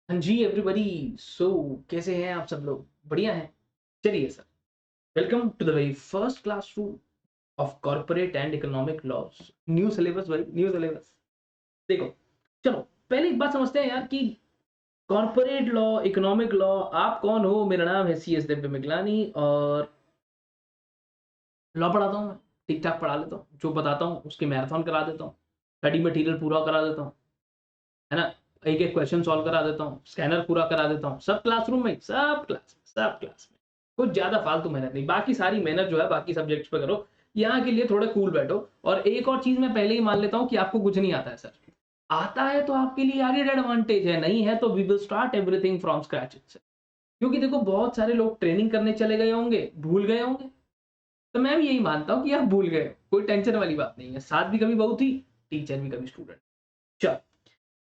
हाँ जी एवरीबॉडी। सो कैसे हैं आप सब लोग? बढ़िया हैं? चलिए sir, welcome to the very first classroom of corporate and economic laws. New syllabus भाई, न्यू सिलेबस। देखो, चलो पहले एक बात समझते हैं यार कि कॉर्पोरेट लॉ, इकोनॉमिक लॉ, आप कौन हो? मेरा नाम है सी एस दिव्य मिगलानी और लॉ पढ़ाता हूँ मैं। ठीक ठाक पढ़ा लेता हूँ, जो बताता हूँ उसकी मैराथन करा देता हूँ, स्टडी मटेरियल पूरा करा देता हूँ, है ना? एक एक क्वेश्चन सॉल्व करा देता हूँ, स्कैनर पूरा करा देता हूँ, सब क्लासरूम में, सब क्लास में। कुछ ज्यादा फालतू मेहनत नहीं, बाकी सारी मेहनत जो है बाकी सब्जेक्ट्स पे करो। यहाँ के लिए थोड़े कूल बैठो। और एक और चीज मैं पहले ही मान लेता हूँ कि आपको कुछ नहीं आता है सर। आता है तो आपके लिए एडेड एडवांटेज है, नहीं है तो we will start everything from scratch itself. क्योंकि देखो, बहुत सारे लोग ट्रेनिंग करने चले गए होंगे, भूल गए होंगे। तो मैं भी यही मानता हूँ कि आप भूल गए, कोई टेंशन वाली बात नहीं है। साथ भी कभी बहू थी, टीचर भी कभी स्टूडेंट। चल,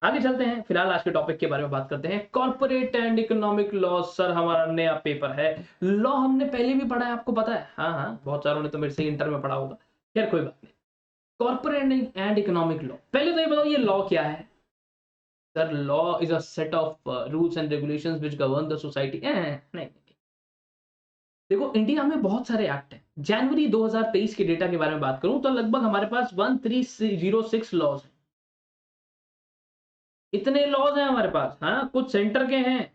आगे चलते हैं। फिलहाल आज के टॉपिक के बारे में बात करते हैं, corporate and economic law. Sir हमारा नया पेपर है। लॉ हमने पहले भी पढ़ा है, आपको पता है। हाँ हाँ, बहुत सारों ने तो मेरे से इंटर में पढ़ा होगा। खैर कोई बात नहीं। कॉर्पोरेट एंड इकोनॉमिक लॉ, पहले तो ये बताओ ये लॉ क्या है? Sir law is a set of rules and regulations which govern the society. नहीं, देखो इंडिया में बहुत सारे एक्ट हैं। जनवरी 2023 के डेटा के बारे में बात करूं तो लगभग हमारे पास 1306 लॉज हैं। इतने लॉज हैं हमारे पास। हाँ, कुछ सेंटर के हैं,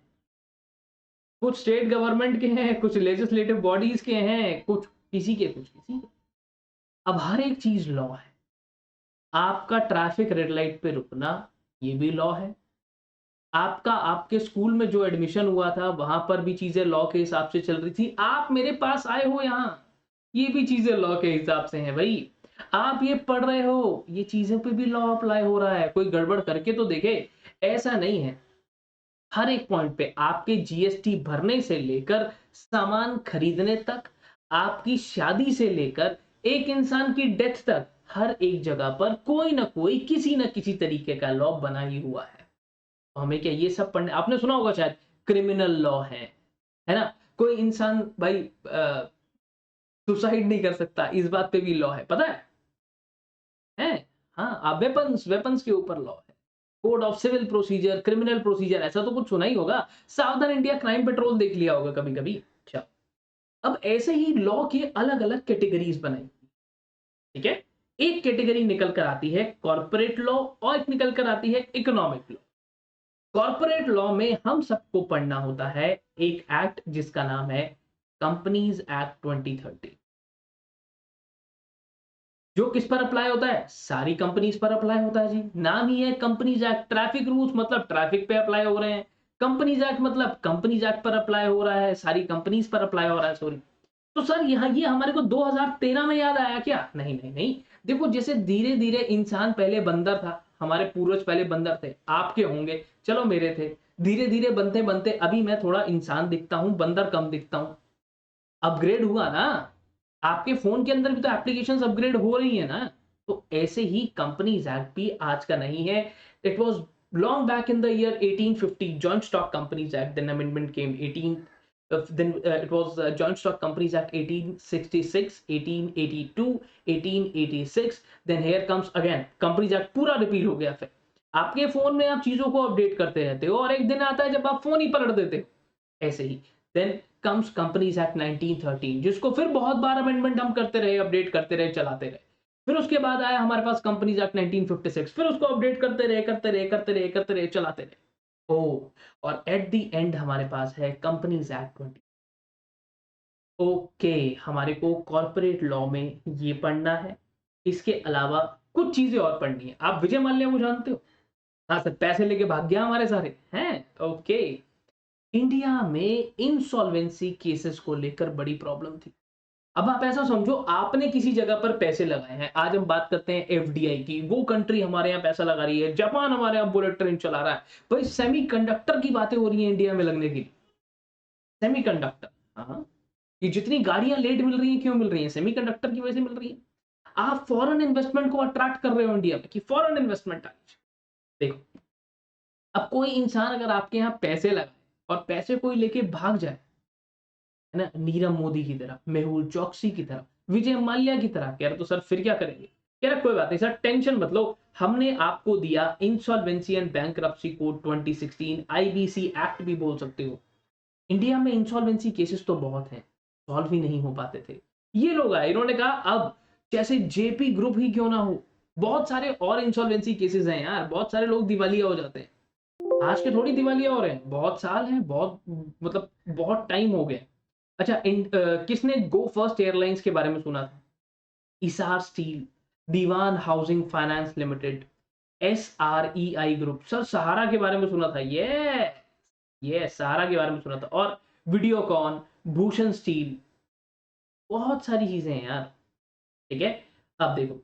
कुछ स्टेट गवर्नमेंट के हैं, कुछ लेजिस्लेटिव बॉडीज के हैं, कुछ किसी के, कुछ किसी के। अब हर एक चीज लॉ है। आपका ट्रैफिक रेड लाइट पे रुकना, ये भी लॉ है। आपका आपके स्कूल में जो एडमिशन हुआ था वहां पर भी चीजें लॉ के हिसाब से चल रही थी। आप मेरे पास आए हो यहाँ, ये भी चीजें लॉ के हिसाब से हैं भाई। आप ये पढ़ रहे हो, ये चीजों पे भी लॉ अप्लाई हो रहा है। कोई गड़बड़ करके तो देखे। ऐसा नहीं है। हर एक पॉइंट पे आपके जीएसटी भरने से लेकर सामान खरीदने तक, आपकी शादी से लेकर एक इंसान की डेथ तक, हर एक जगह पर कोई ना कोई किसी ना किसी तरीके का लॉ बना ही हुआ है। तो हमें क्या ये सब पढ़ने, आपने सुना होगा शायद, क्रिमिनल लॉ है ना? कोई इंसान भाई सुसाइड नहीं कर सकता, इस बात पे भी लॉ है, पता है? हाँ, वेपन्स वेपन्स के ऊपर लॉ है। Code of civil procedure, criminal procedure, ऐसा तो कुछ सुना ही होगा। सावधान इंडिया क्राइम पेट्रोल देख लिया होगा कभी कभी। अच्छा, अब ऐसे ही लॉ के अलग अलग कैटेगरीज बनाई, ठीक है? एक कैटेगरी निकल कर आती है कॉर्पोरेट लॉ और एक निकल कर आती है इकोनॉमिक लॉ। कॉर्पोरेट लॉ में हम सबको पढ़ना होता है एक एक्ट जिसका नाम है कंपनीज एक्ट 2013। जो किस पर अप्लाई होता है? सारी कंपनीज पर अप्लाई होता है जी। नाम ही है कंपनीज एक्ट। ट्रैफिक रूल्स मतलब ट्रैफिक पे अप्लाई हो रहे हैं। कंपनीज एक्ट मतलब कंपनीज एक्ट पर अप्लाई हो रहा है, सारी कंपनीज पर अप्लाई हो रहा है, सॉरी। तो सर यहाँ ये हमारे को 2013 में याद आया क्या? नहीं नहीं नहीं। देखो, जैसे धीरे धीरे इंसान, पहले बंदर था, हमारे पूर्वज पहले बंदर थे, आपके होंगे, चलो मेरे थे। धीरे धीरे बनते बनते अभी मैं थोड़ा इंसान दिखता हूँ, बंदर कम दिखता हूँ। अपग्रेड हुआ ना? आपके फोन के अंदर भी तो एप्लीकेशंस अपग्रेड हो रही है ना? तो ऐसे ही कंपनीज एक्ट भी आज का नहीं है। It was long back in the year 1850, joint stock companies act, then amendment came 18, then it was joint stock companies act 1866, 1882, 1886, then here comes again companies act, पूरा रिपीट हो गया। फिर आपके फोन में आप चीजों को अपडेट करते रहते हो और एक दिन आता है जब आप फोन ही पलट देते हो। ऐसे ही देन कम्स कंपनीज एक्ट 1913, जिसको फिर बहुत बार अमेंडमेंट हम करते रहे, अपडेट करते रहे, चलाते रहे। फिर उसके बाद आया हमारे पास कंपनीज एक्ट 1956, फिर उसको अपडेट करते रहे, करते रहे, करते रहे, करते रहे, चलाते रहे। ओ, और एट द एंड हमारे पास है कंपनीज एक्ट 20। ओके, हमारे को कॉर्पोरेट लॉ में ये पढ़ना है। इसके अलावा कुछ चीजें और पढ़नी है। आप विजय माल्या को जानते हो? हाँ सर, पैसे लेके भाग गया हमारे सारे हैं। ओके, इंडिया में इंसॉल्वेंसी केसेस को लेकर बड़ी प्रॉब्लम थी। अब आप ऐसा समझो, आपने किसी जगह पर पैसे लगाए हैं। आज हम बात करते हैं एफडीआई की, वो कंट्री हमारे यहाँ पैसा लगा रही है, जापान हमारे यहाँ बुलेट ट्रेन चला रहा है। भाई सेमीकंडक्टर की बातें हो रही है इंडिया में लगने की। सेमीकंडक्टर, हाँ, ये जितनी गाड़ियां लेट मिल रही है, क्यों मिल रही है? सेमीकंडक्टर की वजह से मिल रही है। आप फॉरेन इन्वेस्टमेंट को अट्रैक्ट कर रहे हो इंडिया में कि फॉरेन इन्वेस्टमेंट आ। देखो, अब कोई इंसान अगर आपके यहाँ पैसे लगाए और पैसे कोई लेके भाग जाए, है ना, नीरव मोदी की तरह, मेहुल चौकसी की तरह, विजय माल्या की तरह, कह रहे तो सर फिर क्या करेंगे? कह रहा कोई बात नहीं सर, टेंशन मत लो, हमने आपको दिया insolvency and bankruptcy code 2016, IBC act भी बोल सकते हो। इंडिया में इंसॉल्वेंसी केसेस तो बहुत हैं, सॉल्व ही नहीं हो पाते थे। ये लोग आए, इन्होंने कहा अब जैसे जेपी ग्रुप ही क्यों ना हो, बहुत सारे और इंसॉल्वेंसी केसेस हैं यार, बहुत सारे लोग दिवालिया हो जाते हैं। आज के थोड़ी दिवालिया हो रहे हैं, बहुत साल हैं, बहुत मतलब बहुत टाइम हो गया। अच्छा, किसने गो फर्स्ट एयरलाइंस के बारे में सुना था? Essar steel, Dewan housing finance limited, SREI group. Sir Sahara के बारे में सुना था? ये सहारा के बारे में सुना था। और वीडियोकॉन, भूषण स्टील, बहुत सारी चीजें हैं यार। ठीक है, अब देखो,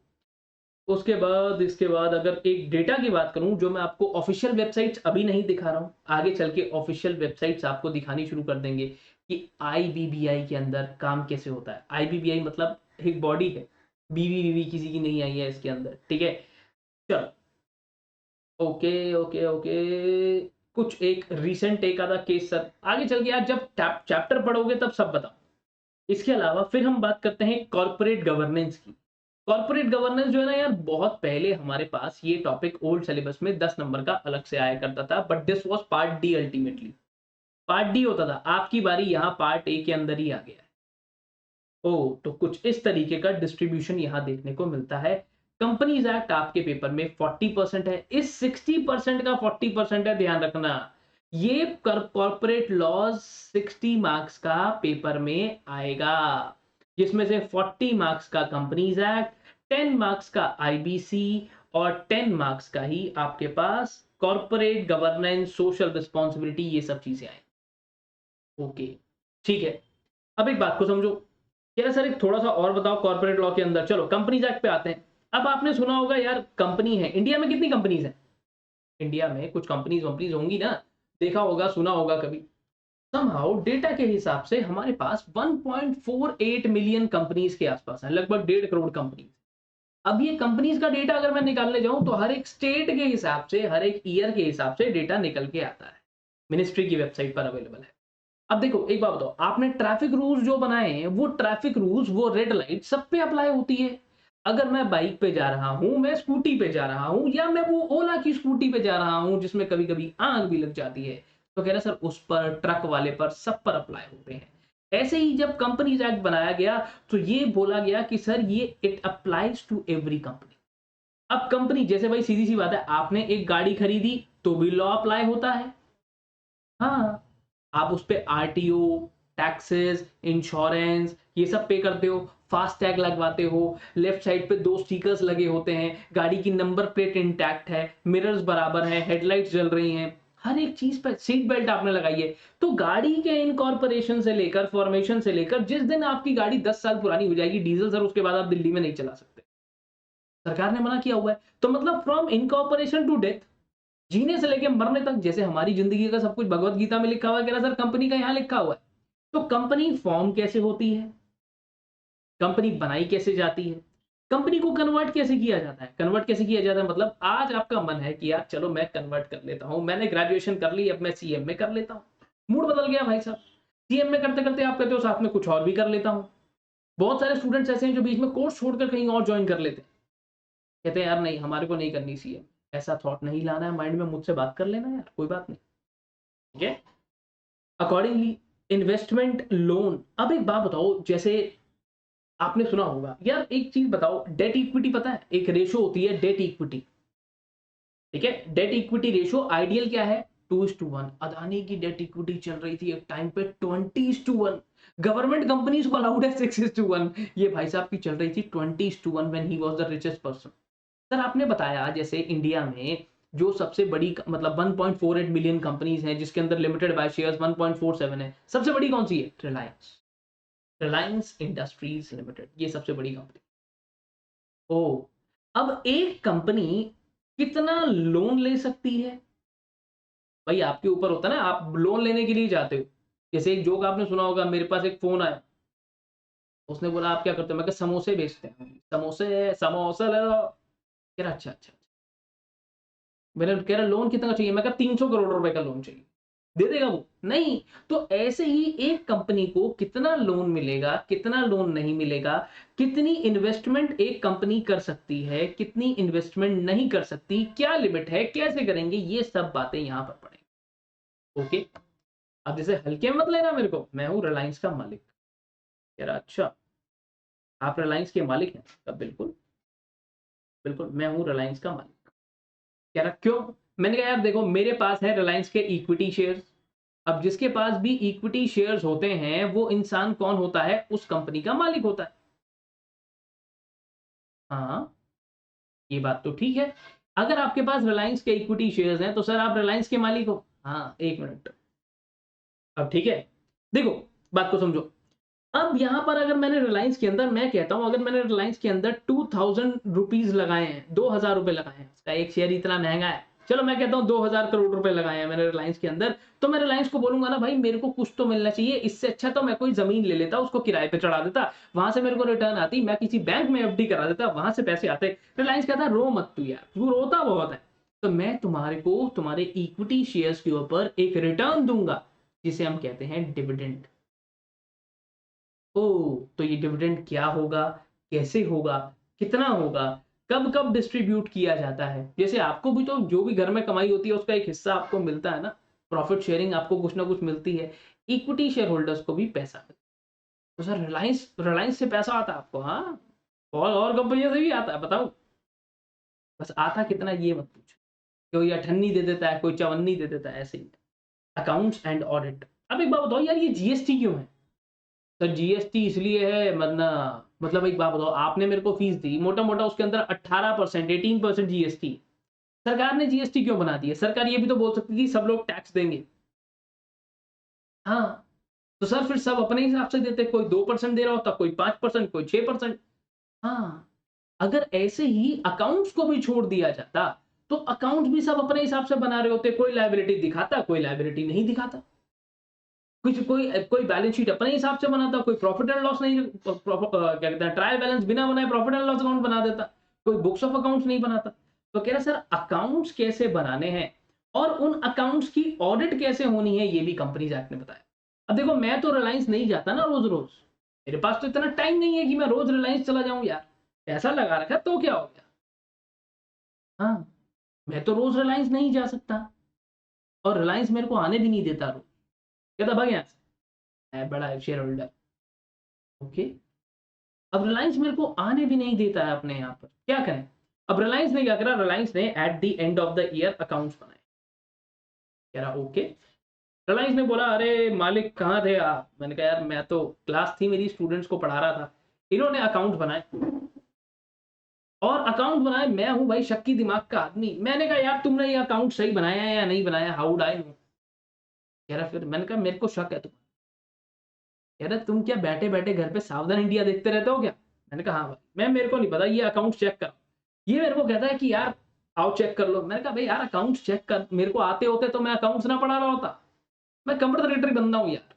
उसके बाद इसके बाद अगर एक डेटा की बात करूं, जो मैं आपको ऑफिशियल वेबसाइट्स अभी नहीं दिखा रहा हूं, आगे चल के ऑफिशियल वेबसाइट्स आपको दिखानी शुरू कर देंगे कि आईबीबीआई के अंदर काम कैसे होता है। आईबीबीआई मतलब एक बॉडी है, बीवी बीवी किसी की नहीं आई है इसके अंदर। ठीक है, चलो, ओके ओके ओके। कुछ एक रीसेंट एक आधा केस सर आगे चल के, यार जब चैप्टर पढ़ोगे तब सब बताओ। इसके अलावा फिर हम बात करते हैं कॉर्पोरेट गवर्नेंस की। कॉर्पोरेट गवर्नेंस जो है ना यार, बहुत पहले हमारे पास ये टॉपिक ओल्ड सिलेबस में 10 नंबर का अलग से आया करता था, but this was part D. Ultimately part D होता था, आपकी बारी यहाँ पार्ट ए के अंदर ही आ गया है। ओ, तो कुछ इस तरीके का डिस्ट्रीब्यूशन यहाँ देखने को मिलता है। कंपनीज एक्ट आपके पेपर में 40% है, इस 60% का 40% है, ध्यान रखना। ये कॉर्पोरेट लॉज 60 मार्क्स का पेपर में आएगा, जिसमें से 40 मार्क्स का कंपनीज एक्ट, 10 मार्क्स का आईबीसी और 10 मार्क्स का ही आपके पास कॉर्पोरेट गवर्नेंस, सोशल रिस्पॉन्सिबिलिटी, ये सब चीजें आए। ओके, ठीक है। अब एक बात को समझो, क्या सर एक थोड़ा सा और बताओ कॉर्पोरेट लॉ के अंदर। चलो कंपनीज एक्ट पे आते हैं। अब आपने सुना होगा यार, कंपनी है इंडिया में, कितनी कंपनीज हैं? इंडिया में कुछ कंपनीज वंपनीज होंगी ना, देखा होगा सुना होगा कभी। समहाउ डेटा के हिसाब से हमारे पास 1.48 मिलियन कंपनीज के आसपास है, लगभग 1.5 करोड़ कंपनीज। अब ये कंपनीज का डेटा अगर मैं निकालने जाऊं तो हर एक स्टेट के हिसाब से, हर एक ईयर के हिसाब से डेटा निकल के आता है, मिनिस्ट्री की वेबसाइट पर अवेलेबल है। अब देखो एक बात बताओ, आपने ट्रैफिक रूल्स जो बनाए हैं, वो ट्रैफिक रूल्स, वो रेड लाइट सब पे अप्लाई होती है। अगर मैं बाइक पे जा रहा हूं, मैं स्कूटी पे जा रहा हूं, या मैं वो ओला की स्कूटी पे जा रहा हूं जिसमें कभी कभी आग भी लग जाती है, तो कह रहा सर उस पर, ट्रक वाले पर, सब पर अप्लाई होते हैं। ऐसे ही जब कंपनीज एक्ट बनाया गया तो ये बोला गया कि सर ये it applies to every company. अब कंपनी जैसे, भाई सीधी सी बात है, आपने एक गाड़ी खरीदी तो भी लॉ अप्लाई होता है। हाँ, आप उस पे आरटीओ, टैक्सेस, इंश्योरेंस, ये सब पे करते हो, फास्ट टैग लगवाते हो, लेफ्ट साइड पे 2 स्टिकर्स लगे होते हैं, गाड़ी की नंबर प्लेट इंटैक्ट है, मिरर्स बराबर हैं, हेडलाइट्स जल रही हैं, हर एक चीज पे सीट बेल्ट आपने लगाई है। तो गाड़ी के इनकॉर्पोरेशन से लेकर, फॉर्मेशन से लेकर, जिस दिन आपकी गाड़ी 10 साल पुरानी हो जाएगी डीजल सर, उसके बाद आप दिल्ली में नहीं चला सकते, सरकार ने मना किया हुआ है। तो मतलब फ्रॉम इनकॉर्पोरेशन टू डेथ, जीने से लेके मरने तक, जैसे हमारी जिंदगी का सब कुछ भगवत गीता में लिखा हुआ है, कह रहा सर कंपनी का यहाँ लिखा हुआ है। तो कंपनी फॉर्म कैसे होती है, कंपनी बनाई कैसे जाती है, कंपनी को कन्वर्ट कैसे किया जाता है? कन्वर्ट कैसे किया जाता है मतलब, आज आपका मन है कि यार चलो मैं कन्वर्ट कर लेता हूं, मैंने ग्रेजुएशन कर ली, अब मैं सीएम में कर लेता हूं। मूड बदल गया भाई साहब, सीएम में करते करते आप कहते हो साथ में कुछ और भी कर लेता हूं। बहुत सारे स्टूडेंट्स ऐसे हैं जो बीच में कोर्स छोड़कर कहीं और ज्वाइन कर लेते हैं, कहते हैं यार नहीं हमारे को नहीं करनी सीएम। ऐसा थॉट नहीं लाना है माइंड में, मुझसे बात कर लेना यार, कोई बात नहीं। ठीक है, अकॉर्डिंगली इन्वेस्टमेंट लोन। अब एक बात बताओ, जैसे आपने सुना होगा यार, एक चीज बताओ, डेट इक्विटी पता है, एक रेशो होती है डेट इक्विटी। ठीक है, डेट इक्विटी रेशो आइडियल क्या है? 2:1। अदानी की डेट इक्विटी चल रही थी एक टाइम पे 20:1। गवर्नमेंट कंपनीज को अलाउड है 6:1, ये भाई साहब की चल रही थी 20:1 when he was the richest person. Sir आपने बताया जैसे इंडिया में जो सबसे बड़ी मतलब 1.48 मिलियन कंपनीज हैं, जिसके अंदर लिमिटेड बाय शेयर्स 1.47 है, सबसे बड़ी कौन सी है? रिलायंस, रिलायंस इंडस्ट्रीज लिमिटेड, ये सबसे बड़ी कंपनी। ओ, अब एक कंपनी कितना लोन ले सकती है? भाई आपके ऊपर होता है ना, आप लोन लेने के लिए जाते हो। जैसे एक जोक आपने सुना होगा, मेरे पास एक फोन आया, उसने बोला आप क्या करते हो? मैं कहा समोसे बेचते हैं। समोसे, समोसा ले लो। कह रहा अच्छा अच्छा अच्छा। मैंने कह रहा लोन कितना चाहिए? मैं कहा 300 करोड़ रुपए का लोन चाहिए। दे देगा वो? नहीं। तो ऐसे ही एक कंपनी को कितना लोन मिलेगा, कितना लोन नहीं मिलेगा, कितनी इन्वेस्टमेंट एक कंपनी कर सकती है, कितनी इन्वेस्टमेंट नहीं कर सकती, क्या लिमिट है, कैसे करेंगे, ये सब बातें यहां पर पड़ेंगी। ओके, अब जैसे हल्के में मत लेना मेरे को, मैं हूं रिलायंस का मालिक। कह रहा अच्छा, आप रिलायंस के मालिक हैं? तब बिल्कुल, बिल्कुल मैं हूं रिलायंस का मालिक। कह रहा क्यों? मैंने कहा यार देखो, मेरे पास है रिलायंस के इक्विटी शेयर्स। अब जिसके पास भी इक्विटी शेयर्स होते हैं वो इंसान कौन होता है? उस कंपनी का मालिक होता है। हाँ, ये बात तो ठीक है। अगर आपके पास रिलायंस के इक्विटी शेयर्स हैं तो सर आप रिलायंस के मालिक हो। हाँ, एक मिनट, अब ठीक है। देखो, बात को समझो। अब यहां पर अगर मैंने रिलायंस के अंदर, मैं कहता हूं अगर मैंने रिलायंस के अंदर 2000 रुपीज लगाए हैं, 2000 रुपए लगाए हैं, उसका एक शेयर इतना महंगा है, चलो मैं कहता हूं 2000 करोड़ रुपए लगाए हैं मैंने रिलायंस के अंदर, तो मैं रिलायंस को बोलूंगा ना भाई मेरे को कुछ तो मिलना चाहिए, इससे अच्छा तो मैं कोई जमीन ले लेता, उसको किराए पे चढ़ा देता, वहां से मेरे को रिटर्न आती, मैं किसी बैंक में एफडी करा देता, वहां से पैसे आते। रिलायंस कहता रो मत तू यार, तू रोता बहुत है, तो मैं तुम्हारे को तुम्हारे इक्विटी शेयर्स के ऊपर एक रिटर्न दूंगा, जिसे हम कहते हैं डिविडेंड। ओह! तो ये डिविडेंड क्या होगा? कैसे होगा? कितना होगा? कब-कब डिस्ट्रीब्यूट किया जाता है? जैसे आपको भी तो जो भी घर में कमाई होती है उसका एक हिस्सा आपको मिलता है ना, प्रॉफिट शेयरिंग आपको कुछ ना कुछ मिलती है। इक्विटी शेयर होल्डर्स को भी पैसा मिलता है। तो सर रिलायंस रिलायंस से पैसा आता है आपको, हाँ? और कंपनियों से भी आता है, बताऊँ? बस आता कितना ये मत पूछो। कोई अठन्नी दे देता है, कोई चवन्नी दे देता है, ऐसे ही। Accounts and audit. अब एक बात बताओ यार, ये जीएसटी क्यों है? सर जीएसटी इसलिए है, मतलब एक बात बताओ, आपने मेरे को फीस दी, मोटा-मोटा उसके अंदर 18%, 18% जीएसटी। सरकार ने जीएसटी क्यों बना दी है? सरकार ये भी तो बोल सकती थी सब लोग टैक्स देंगे। हाँ, तो सर फिर सब अपने हिसाब से देते, कोई 2% दे रहा होता, कोई 5%, कोई 6%। हाँ, अगर ऐसे ही अकाउंट्स को भी छोड़ दिया जाता, तो अकाउंट्स भी सब अपने हिसाब से बना रहे होते, कोई लायबिलिटी दिखाता, कोई लायबिलिटी नहीं दिखाता। कुछ कोई कोई बैलेंस शीट अपने हिसाब से बनाता, कोई प्रॉफिट एंड लॉस नहीं, क्या कहते हैं, ट्रायल बैलेंस बिना बनाए प्रॉफिट एंड लॉस अकाउंट बना देता, कोई बुक्स ऑफ अकाउंट्स नहीं बनाता। तो कह रहा सर अकाउंट्स कैसे बनाने हैं और उन अकाउंट्स की ऑडिट कैसे होनी है, ये भी कंपनीज एक्ट ने बताया। अब देखो, मैं तो रिलायंस नहीं जाता ना रोज रोज, मेरे पास तो इतना टाइम नहीं है कि मैं रोज रिलायंस चला जाऊं यार, पैसा लगा रखा है, तो क्या हो गया। हाँ, मैं तो रोज रिलायंस नहीं जा सकता, और रिलायंस मेरे को आने भी नहीं देता रोज, कहता भाग यहाँ से, मैं बड़ा शेयर होल्डर। ओके, अब रिलायंस मेरे को आने भी नहीं देता है अपने यहाँ पर, क्या करें? अब रिलायंस ने क्या करा, रिलायंस ने eight the end of the year accounts बनाए। कह रहा ओके, रिलायंस ने बोला अरे मालिक कहाँ थे आप? मैंने कहा यार मैं तो, क्लास थी मेरी, स्टूडेंट्स को पढ़ा रहा था, इन्होंने अकाउंट बनाए, और अकाउंट बनाए, मैं हूं भाई शक्की दिमाग का आदमी, मैंने कहा यार तुमने ये अकाउंट सही बनाया है या नहीं बनाया, हाउ वुड आई नो? कह रहा फिर, मैंने कहा मेरे को शक है तुम। कह रहा तुम क्या बैठे बैठे घर पे सावधान इंडिया देखते रहते हो क्या? मैंने कहा हाँ भाई, मेरे को नहीं पता, ये अकाउंट चेक कर। ये मेरे को कहता है कि यार आओ चेक कर लो। मैंने कहा भाई यार अकाउंट्स चेक कर, मेरे को आते होते तो मैं अकाउंट्स ना पढ़ा रहा होता, मैं कंप्यूटर सेक्रेटरी बंदा हूँ यार।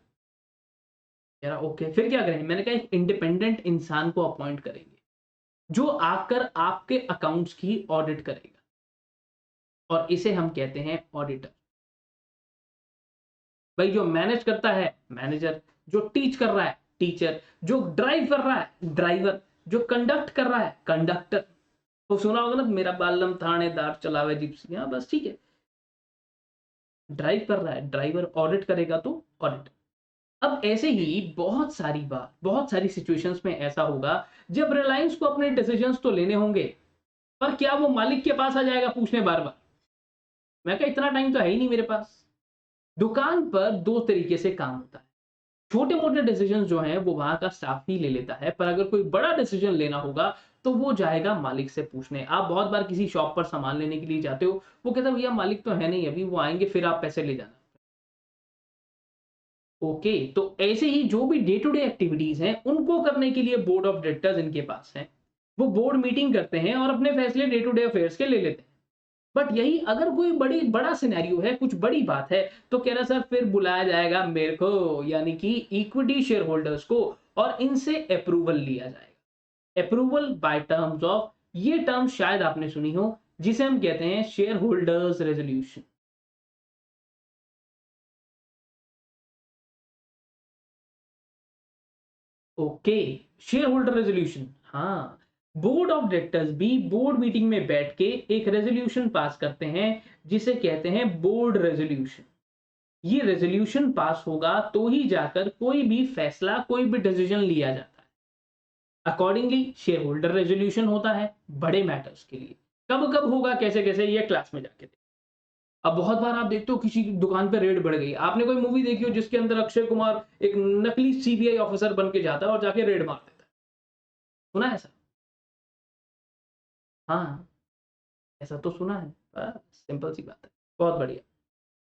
कह रहा ओके, फिर क्या करेंगे? मैंने कहा एक इंडिपेंडेंट इंसान को अपॉइंट करेंगे, जो आकर आपके अकाउंट्स की ऑडिट करेगा, और इसे हम कहते हैं ऑडिटर। भाई जो मैनेज करता है मैनेजर, जो टीच कर रहा है टीचर, जो ड्राइव कर रहा है ड्राइवर, जो कंडक्ट कर रहा है कंडक्टर। तो सुना होगा ना, मेरा बालम थानेदार चलावे जिप्सी, हाँ बस ठीक है, ड्राइव कर रहा है ड्राइवर, ऑडिट करेगा तो ऑडिट। अब ऐसे ही बहुत सारी बार, बहुत सारी सिचुएशंस में ऐसा होगा जब रिलायंस को अपने डिसीजंस तो लेने होंगे, पर क्या वो मालिक के पास आ जाएगा पूछने बार बार? मैं कहा इतना टाइम तो है ही नहीं मेरे पास। दुकान पर दो तरीके से काम होता है, छोटे मोटे डिसीजन जो हैं वो वहां का स्टाफ ही ले लेता है, पर अगर कोई बड़ा डिसीजन लेना होगा तो वो जाएगा मालिक से पूछने। आप बहुत बार किसी शॉप पर सामान लेने के लिए जाते हो, वो कहता है भैया मालिक तो है नहीं अभी, वो आएंगे फिर आप पैसे ले जाना। ओके, तो ऐसे ही जो भी डे टू डे एक्टिविटीज हैं उनको करने के लिए बोर्ड ऑफ डायरेक्टर्स इनके पास है, वो बोर्ड मीटिंग करते हैं और अपने फैसले डे टू डे अफेयर्स के ले लेते हैं। बट यही अगर कोई बड़ा सिनेरियो है, कुछ बड़ी बात है, तो कह रहा सर फिर बुलाया जाएगा मेरे को, यानी कि इक्विटी शेयर होल्डर्स को, और इनसे अप्रूवल लिया जाएगा। अप्रूवल बाय टर्म्स ऑफ, ये टर्म शायद आपने सुनी हो, जिसे हम कहते हैं share holders resolution. Okay, share holder resolution. हाँ, बोर्ड ऑफ डायरेक्टर्स भी बोर्ड मीटिंग में बैठ के एक रेजोल्यूशन पास करते हैं जिसे कहते हैं बोर्ड रेजोल्यूशन। ये रेजोल्यूशन पास होगा तो ही जाकर कोई भी फैसला, कोई भी डिसीजन लिया जाता है। अकॉर्डिंगली शेयर होल्डर रेजोल्यूशन होता है बड़े मैटर्स के लिए। कब कब होगा, कैसे कैसे, ये क्लास में जाके। अब बहुत बार आप देखते हो किसी की दुकान पे रेड बढ़ गई। आपने कोई मूवी देखी हो जिसके अंदर अक्षय कुमार एक नकली सीबीआई ऑफिसर बन के जाता है और जाके रेड मार देता है? सुना है ऐसा? हाँ, ऐसा तो सुना है। सिंपल सी बात है। बहुत बढ़िया।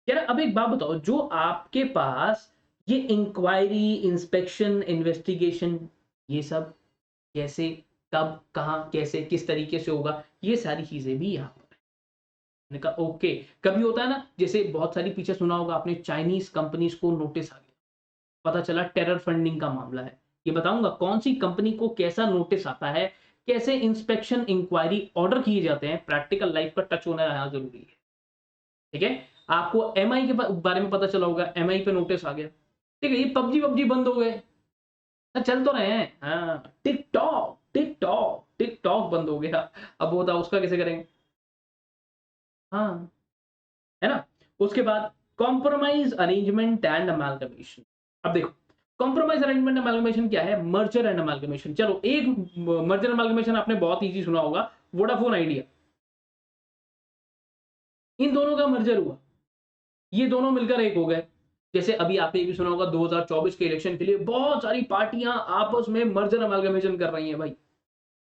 यार अब एक बात बताओ, जो आपके पास ये इंक्वायरी, इंस्पेक्शन, इन्वेस्टिगेशन, ये सब कैसे, कब, कहाँ, कैसे, किस तरीके से होगा, ये सारी चीजें भी यहाँ पर है। मैंने कहा ओके। कभी होता है ना, जैसे बहुत सारी पीछे सुना होगा आपने, चाइनीज कंपनीज को नोटिस आ गया, पता चला टेरर फंडिंग का मामला है। ये बताऊंगा कौन सी कंपनी को कैसा नोटिस आता है, कैसे इंस्पेक्शन, इंक्वायरी ऑर्डर किए जाते हैं। प्रैक्टिकल लाइफ का टच होना यहाँ जरूरी है। ठीक है। आपको एमआई के बारे में पता चला होगा, एमआई पे नोटिस आ गया। ठीक है, ये पबजी पबजी बंद हो गए। चल तो रहे हैं। हाँ, टिकटॉक टिकटॉक टिकटॉक बंद हो गया। अब वो था, उसका कैसे करेंगे? हाँ, है ना। उसके बाद कॉम्प्रोमाइज अरेंजमेंट एंड अमालगमेशन। अब देखो, कॉम्प्रोमाइज अरेंजमेंट अमालगमेशन क्या है? Merger and amalgamation. चलो, एक मर्जर अमालगमेशन आपने बहुत इजी सुना होगा, वोडाफोन आइडिया। इन दोनों का मर्जर हुआ, ये दोनों मिलकर एक हो गए। जैसे अभी आपने ये भी सुना होगा, 2024 के इलेक्शन के लिए बहुत सारी पार्टियां आपस में मर्जर अमालगमेशन कर रही हैं भाई,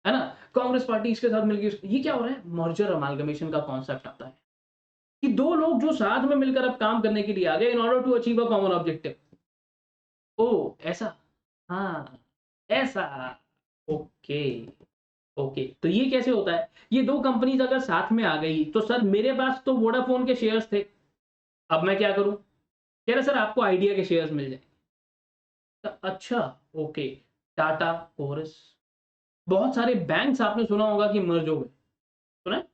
है ना। कांग्रेस पार्टी इसके साथ मिलकर, ये क्या हो रहा है? मर्जर अमालगमेशन का कॉन्सेप्ट आता है कि दो लोग जो साथ में मिलकर अब काम करने के लिए आ गए in order to achieve a common objective. ओ ऐसा। हाँ, ऐसा। ओके। ओके, तो ये कैसे होता है? ये दो कंपनीज अगर साथ में आ गई तो सर, मेरे पास तो वोडाफोन के शेयर्स थे, अब मैं क्या करूं? कह रहे सर आपको आइडिया के शेयर्स मिल जाएंगे। तो अच्छा, ओके। टाटा, कोरस, बहुत सारे बैंक्स आपने सुना होगा कि मर्ज हो गए। सुना है?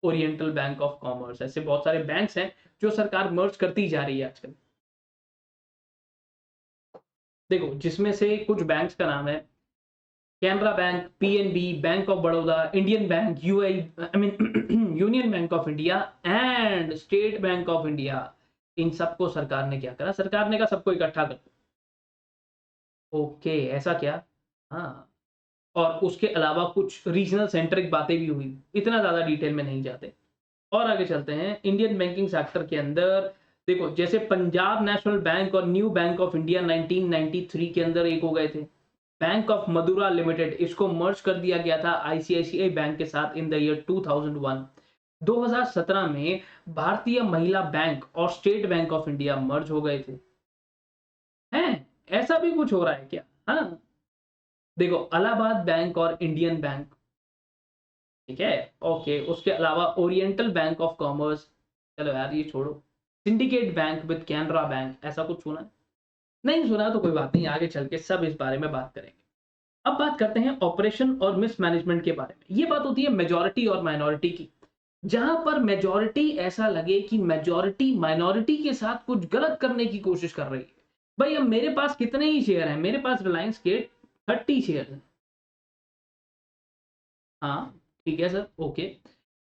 ओरिएंटल बैंक ऑफ कॉमर्स, ऐसे बहुत सारे बैंक्स हैं जो सरकार मर्ज करती जा रही है आजकल। देखो, जिसमें से कुछ बैंक्स का नाम है Canara bank, PNB, bank of Baroda, Indian bank, UI, I mean union bank of India and state bank of India. इन सबको सरकार ने क्या करा? सरकार ने कहा सबको इकट्ठा कर दो। ओके, ऐसा क्या? हाँ, और उसके अलावा कुछ रीजनल सेंट्रिक बातें भी हुई, इतना ज्यादा डिटेल में नहीं जाते। और आगे चलते हैं इंडियन बैंकिंग सेक्टर के अंदर। देखो, जैसे पंजाब नेशनल बैंक और न्यू बैंक ऑफ इंडिया 1993 के अंदर एक हो गए थे। बैंक ऑफ मदुरा लिमिटेड, इसको मर्ज कर दिया गया था आईसीआईसीआई बैंक के साथ इन द ईयर 2001। 2017 में भारतीय महिला बैंक और स्टेट बैंक ऑफ इंडिया मर्ज हो गए थे। हैं, ऐसा भी कुछ हो रहा है क्या? हाँ, देखो, इलाहाबाद बैंक और इंडियन बैंक। ठीक है। ओके, उसके अलावा ओरिएंटल बैंक ऑफ कॉमर्स। चलो यार, ये छोड़ो। Syndicate bank with Canara bank, ऐसा कुछ सुना है? नहीं सुना तो कोई बात नहीं, आगे चल के सब इस बारे में बात करेंगे। अब बात करते हैं ऑपरेशन और मिसमैनेजमेंट के बारे में। ये बात होती है मेजॉरिटी और माइनॉरिटी की। जहां पर मेजॉरिटी ऐसा लगे कि मेजॉरिटी माइनॉरिटी के साथ कुछ गलत करने की कोशिश कर रही है। भाई, अब मेरे पास कितने ही शेयर हैं? मेरे पास रिलायंस के 30 शेयर हैं। हाँ, ठीक है सर, ओके।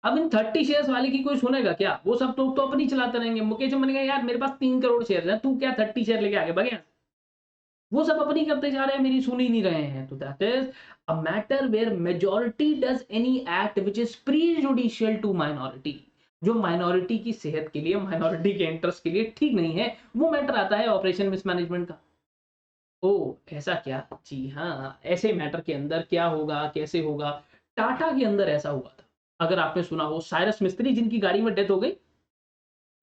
अब इन 30 शेयर्स वाले की कोई सुनेगा क्या? वो सब तो अपनी चलाते रहेंगे। मुकेश अंबानी का यार मेरे पास 3 करोड़ शेयर है, तू क्या 30 शेयर लेके आगे बढ़? वो सब अपनी करते जा रहे हैं, मेरी सुन ही नहीं रहे हैं। तो that is a matter where majority does any act which is prejudicial to minority. जो माइनॉरिटी की सेहत के लिए, माइनॉरिटी के इंटरेस्ट के लिए ठीक नहीं है, वो मैटर आता है ऑपरेशन मिसमैनेजमेंट का। ओ ऐसा क्या? जी हाँ, ऐसे मैटर के अंदर क्या होगा, कैसे होगा? टाटा के अंदर ऐसा हुआ था। अगर आपने सुना हो, साइरस मिस्त्री जिनकी गाड़ी में डेथ हो गई,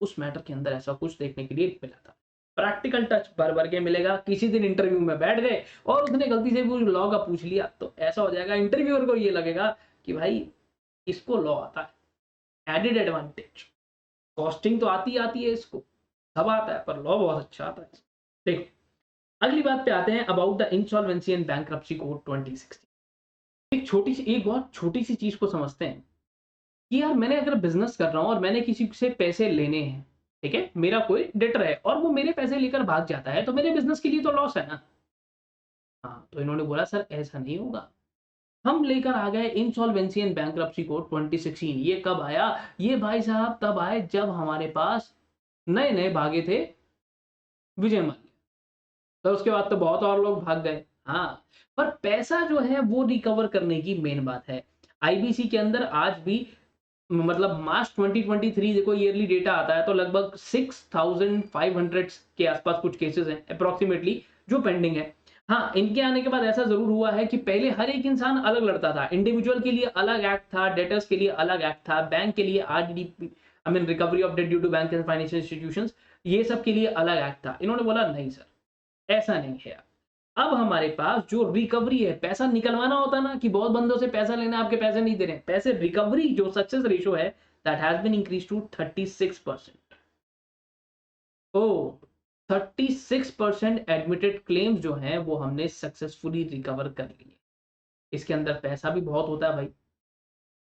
उस मैटर के अंदर ऐसा कुछ देखने के लिए मिला था। प्रैक्टिकल टच भर भर के मिलेगा। किसी दिन इंटरव्यू में बैठ गए और उसने गलती से भी लॉ का पूछ लिया, तो ऐसा हो जाएगा, इंटरव्यूअर को ये लगेगा कि भाई इसको लॉ आता है। एडेड एडवांटेज, कॉस्टिंग तो आती है इसको, सब आता है, पर लॉ बहुत अच्छा आता है। देखो, अगली बात पे आते हैं, about the insolvency and bankruptcy code 2016। एक बहुत छोटी सी चीज को समझते हैं कि यार, मैंने अगर बिजनेस कर रहा हूं और मैंने किसी से पैसे लेने हैं, ठीक है, मेरा कोई डेटर है और वो मेरे पैसे लेकर भाग जाता है, तो मेरे बिजनेस के लिए तो लॉस है ना। हाँ, तो इन्होंने बोला सर ऐसा नहीं होगा। हम लेकर आ गए इंसॉल्वेंसी एंड बैंक्रप्सी कोड 2016। ये कब आया? ये भाई साहब तब आए जब हमारे पास नए-नए भागे थे विजय माल्या। तो उसके बाद तो बहुत और लोग भाग गए। हाँ, पर पैसा जो है वो रिकवर करने की मेन बात है। आईबीसी के अंदर आज भी मतलब मार्च 2023 देखो ईयरली डेटा आता है तो लगभग 6500 के आसपास कुछ केसेस हैं अप्रोक्सीमेटली जो पेंडिंग है। हाँ, इनके आने के बाद ऐसा ज़रूर हुआ है कि पहले हर एक इंसान अलग लड़ता था। इंडिविजुअल के लिए अलग एक्ट था, डेटर्स के लिए अलग एक्ट था, बैंक के लिए RDD I mean recovery of debt due to bank and financial institutions, ये सब के लिए अलग एक्ट था। इन्होंने बोला नहीं सर, ऐसा नहीं है। अब हमारे पास जो रिकवरी है, पैसा निकलवाना होता है ना कि बहुत बंदों से पैसा लेना, आपके पैसे नहीं दे रहे हैं। पैसे रिकवरी जो सक्सेस रेशियो है that has been increase to 36%। Oh! 36% admitted claims जो हैं वो हमने सक्सेसफुली रिकवर कर लिए। इसके अंदर पैसा भी बहुत होता है भाई,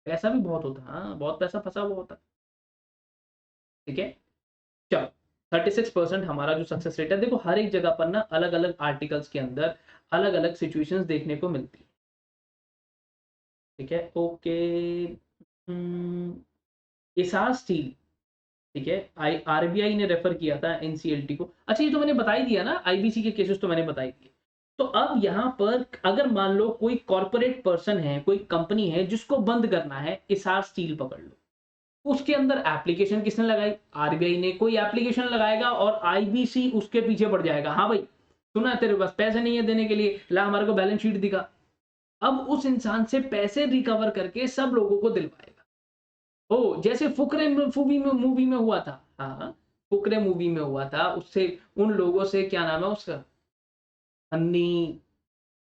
पैसा भी बहुत होता है। हाँ, बहुत पैसा फँसा हुआ होता है। ठीक है? चलो 36% हमारा जो सक्सेस रेट है, देखो हर एक जगह पर ना अलग-अलग आर्टिकल्स के अंदर अलग-अलग सिचुएशंस देखने को मिलती है। ठीक है? ओके। एस्सार स्टील, ठीक है? आरबीआई ने रेफर किया था एनसीएलटी को। अच्छा ये तो मैंने बता ही दिया ना, आईबीसी के केसेस तो मैंने बता ही दिए। तो अब यहाँ पर अगर मान लो कोई कॉर्पोरेट पर्सन है, कोई कंपनी है जिसको बंद करना है, एस्सार स्टील पकड़ लो। उसके अंदर एप्लीकेशन किसने लगाई? आरबीआई ने। कोई एप्लीकेशन लगाएगा और आईबीसी उसके पीछे पड़ जाएगा। हाँ भाई, सुना है तेरे पास पैसे नहीं है देने के लिए, ला हमारे को बैलेंस शीट दिखा। अब उस इंसान से पैसे रिकवर करके सब लोगों को दिलवाएगा। ओ जैसे फुकरे मूवी में हुआ था। हाँ हाँ, फुकरे मूवी में हुआ था, उससे उन लोगों से क्या नाम है उसका, अन्नी,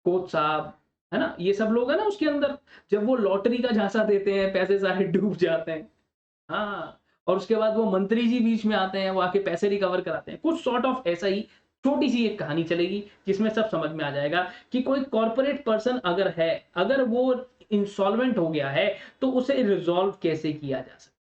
कोच साहब, है ना, ये सब लोग है ना उसके अंदर। जब वो लॉटरी का झांसा देते हैं, पैसे सारे डूब जाते हैं। हाँ, और उसके बाद वो मंत्री जी बीच में आते हैं, वो आके पैसे रिकवर कराते हैं। कुछ सॉर्ट ऑफ ऐसा ही छोटी-सी एक कहानी चलेगी, जिसमें सब समझ में आ जाएगा कि कोई कॉर्पोरेट पर्सन अगर है, अगर वो इंसॉल्वेंट हो गया है, तो उसे रिज़ॉल्व कैसे किया जा सकता है।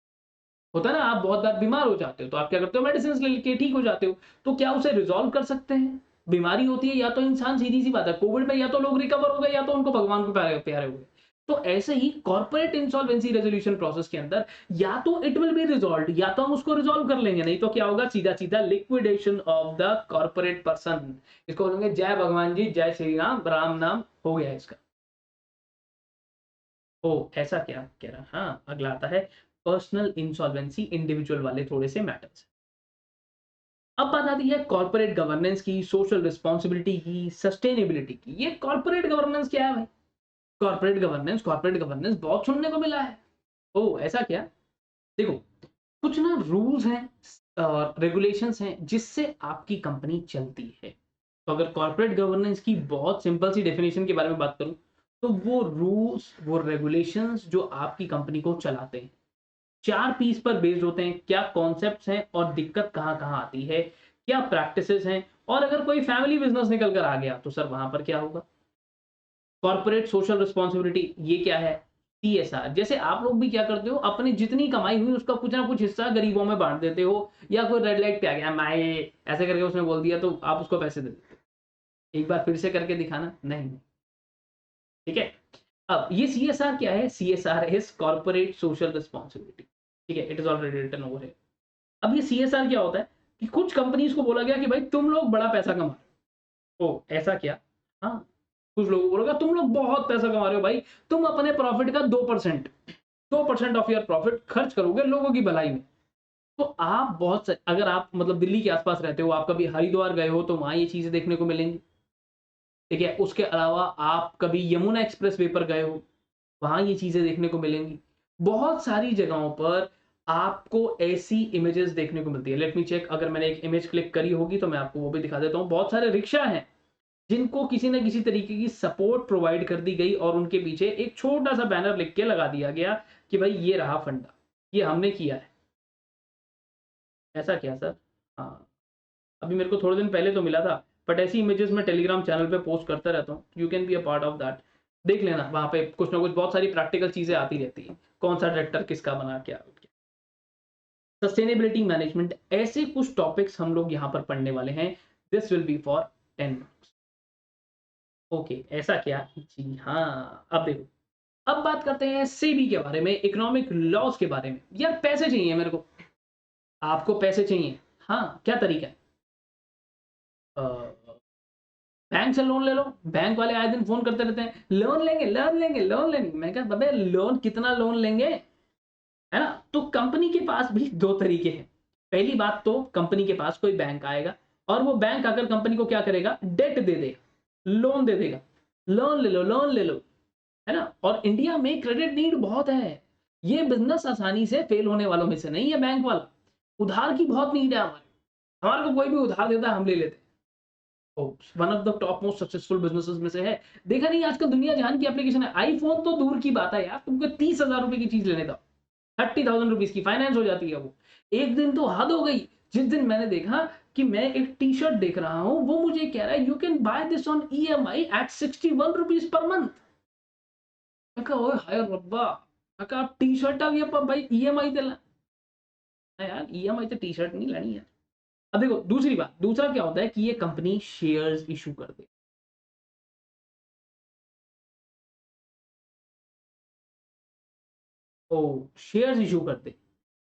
होता है ना, आप बहुत बार बीमार हो जाते हो, तो आप क्या करते हो, मेडिसिन्स लेके ठीक हो जाते हो। तो क्या उसे रिज़ॉल्व कर सकते हैं? बीमारी होती है या तो इंसान, सीधी-सी बात है, कोविड में या तो लोग रिकवर हो गए या तो उनको भगवान को प्यारे प्यारे हो गए। तो ऐसे ही कॉर्पोरेट इंसॉल्वेंसी रेज़ोल्यूशन प्रोसेस के अंदर या तो इट विल बी रिज़ॉल्व्ड, या तो हम उसको रिज़ॉल्व कर लेंगे, नहीं तो क्या होगा, सीधा-सीधा liquidation of the corporate person. इसको बोलेंगे जय भगवान जी, जय श्री राम, राम नाम हो गया इसका। ओह! ऐसा क्या कह रहा है? हाँ, अगला आता है पर्सनल इंसॉल्वेंसी, इंडिविजुअल वाले थोड़े से मैटर्स। अब बात आती है कॉर्पोरेट गवर्नेंस की, सोशल रिस्पॉन्सिबिलिटी की, सस्टेनेबिलिटी की। ये कॉर्पोरेट गवर्नेंस क्या है भाई? कॉर्पोरेट गवर्नेंस बहुत सुनने को मिला है। ओह! ऐसा क्या? देखो, कुछ ना रूल्स हैं और रेगुलेशंस हैं जिससे आपकी कंपनी चलती है। तो अगर कॉर्पोरेट गवर्नेंस की बहुत सिंपल सी डेफिनिशन के बारे में बात करूँ, तो वो रूल्स, वो रेगुलेशंस जो आपकी कंपनी को चलाते हैं। 4 पीस पर बेस्ड होते हैं, क्या कॉन्सेप्ट्स हैं और दिक्कत कहाँ-कहाँ आती है, क्या प्रैक्टिसेस हैं, और अगर कोई फैमिली बिज़नेस निकल कर आ गया, तो सर वहाँ पर क्या होगा? कॉर्पोरेट सोशल रिस्पॉन्सिबिलिटी ये क्या है? सीएसआर, जैसे आप लोग भी क्या करते हो, अपनी जितनी कमाई हुई उसका कुछ ना कुछ हिस्सा गरीबों में बाँट देते हो, या कोई रेड लाइट पे आ गया, माए ऐसे करके उसने बोल दिया तो आप उसको पैसे दे देते हो। एक बार फिर से करके दिखाना, नहीं, ठीक है? अब ये सीएसआर क्या है? CSR is corporate social responsibility, ठीक है? It is already written over here. अब ये सीएसआर क्या होता है कि कुछ कंपनीज को बोला गया कि भाई तुम लोग बड़ा पैसा कमा रहे हो। ओह! ऐसा क्या? हाँ, कुछ लोगों को बोला तुम लोग बहुत पैसा कमा रहे हो भाई, तुम अपने प्रॉफिट का 2% ऑफ योर प्रॉफिट खर्च करोगे लोगों की भलाई में। तो आप बहुत स अगर आप मतलब दिल्ली के आस-पास रहते हो, आप कभी हरिद्वार गए हो तो वहाँ ये चीज़ें देखने को मिलेंगी, ठीक है? उसके अलावा आप कभी यमुना एक्सप्रेस वे पर गए हो, वहाँ ये चीज़ें देखने को मिलेंगी। बहुत सारी जगहों पर आपको ऐसी इमेजेस देखने को मिलती है। लेट मी चेक, अगर मैंने एक इमेज क्लिक करी होगी तो मैं आपको वो भी दिखा देता हूँ। बहुत सारे रिक्शा हैं, जिनको किसी न किसी तरीके की सपोर्ट प्रोवाइड कर दी गई और उनके पीछे एक छोटा-सा बैनर लिख के लगा दिया गया कि भाई ये रहा फंडा, ये हमने किया है। ऐसा क्या सर? हाँ, अभी मेरे को थोड़े दिन पहले तो मिला था, बट ऐसी इमेजेस मैं टेलीग्राम चैनल पे पोस्ट करता रहता हूँ। You can be a part of that. देख लेना, वहाँ पे कुछ ना कुछ बहुत सारी प्रैक्टिकल चीज़ें आती रहती हैं। कौन-सा ट्रैक्टर किसका बना, क्या सस्टेनेबिलिटी मैनेजमेंट, ऐसे कुछ टॉपिक्स हम लोग यहाँ पर पढ़ने वाले हैं। This will be for 10 marks. Okay, ऐसा क्या? जी हाँ, अब देखो, अब बात करते हैं सेबी के बारे में, इकोनॉमिक लॉज़ के बारे में। यार पैसे चाहिए मेरे को, आपको पैसे चाहिए। हाँ, क्या तरीका है? अ, बैंक से लोन ले लो। बैंक वाले आए दिन फ़ोन करते रहते हैं, लोन लेंगे, लोन लेंगे, लोन लेंगे। मैं कहा, "अबे! लोन कितना लोन लेंगे?" है ना? तो कंपनी के पास भी 2 तरीके हैं। पहली बात तो कंपनी के पास कोई बैंक आएगा और वो बैंक आकर कंपनी को क्या करेगा? डेट दे देगा, लोन दे देगा। लोन ले लो, लोन ले लो। है ना? और इंडिया में क्रेडिट नीड बहुत है। ये बिज़नेस आसानी से फेल होने वालों में से नहीं है बैंक वाला। उधार की बहुत नीड है हमारे। हमारे को कोई भी उधार देता है, हम ले लेते हैं। तो one of the top most successful businesses में से है। देखा नहीं आजकल दुनिया जहान की एप्लीकेशन है। आईफ़ोन तो दूर की बात है यार, तुमको 30,000 रुपए की चीज़ लेने जाओ, 30,000 रुपीज़ की फाइनेंस हो जाती है वो। एक दिन तो हद हो गई, जिस दिन मैंने देखा कि मैं एक टी-शर्ट देख रहा हूँ, वो मुझे कह रहा है you can buy this on EMI at 61 rupees per month. मैं कहा ओए हाय रब्बा! मैं कहा टी-शर्टा भी आप भाई ईएमआई ते यार ईएमआई ते टी-शर्ट नहीं लेनी है। अब देखो दूसरी बात, दूसरा क्या होता है कि ये कंपनी शेयर्स इश्यू कर दे। ओह! शेयर्स इश्यू कर दे।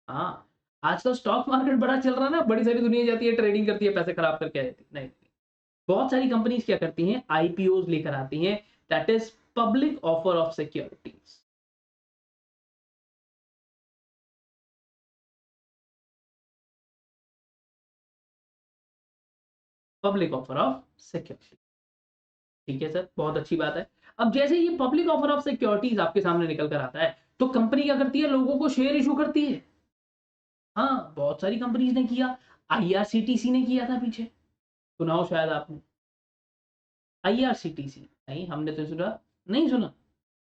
हाँ, आजकल स्टॉक मार्केट बड़ा चल रहा है ना, बड़ी सारी दुनिया जाती है, ट्रेडिंग करती है, पैसे खराब करके आ जाती है। नहीं, नहीं। बहुत सारी कंपनीज़ क्या करती हैं, आईपीओज़ लेकर आती हैं, that is public offer of securities. Public offer of security. ठीक है सर, बहुत अच्छी बात है। अब जैसे ये पब्लिक ऑफर ऑफ सिक्योरिटीज़ आपके सामने निकल कर आता है, तो कंपनी क्या करती है, लोगों को शेयर इश्यू करती है। हाँ, बहुत सारी कंपनीज़ ने किया, आईआरसीटीसी ने किया था पीछे, सुना हो शायद आपने। आईआरसीटीसी, नहीं हमने तो सुना, नहीं सुना,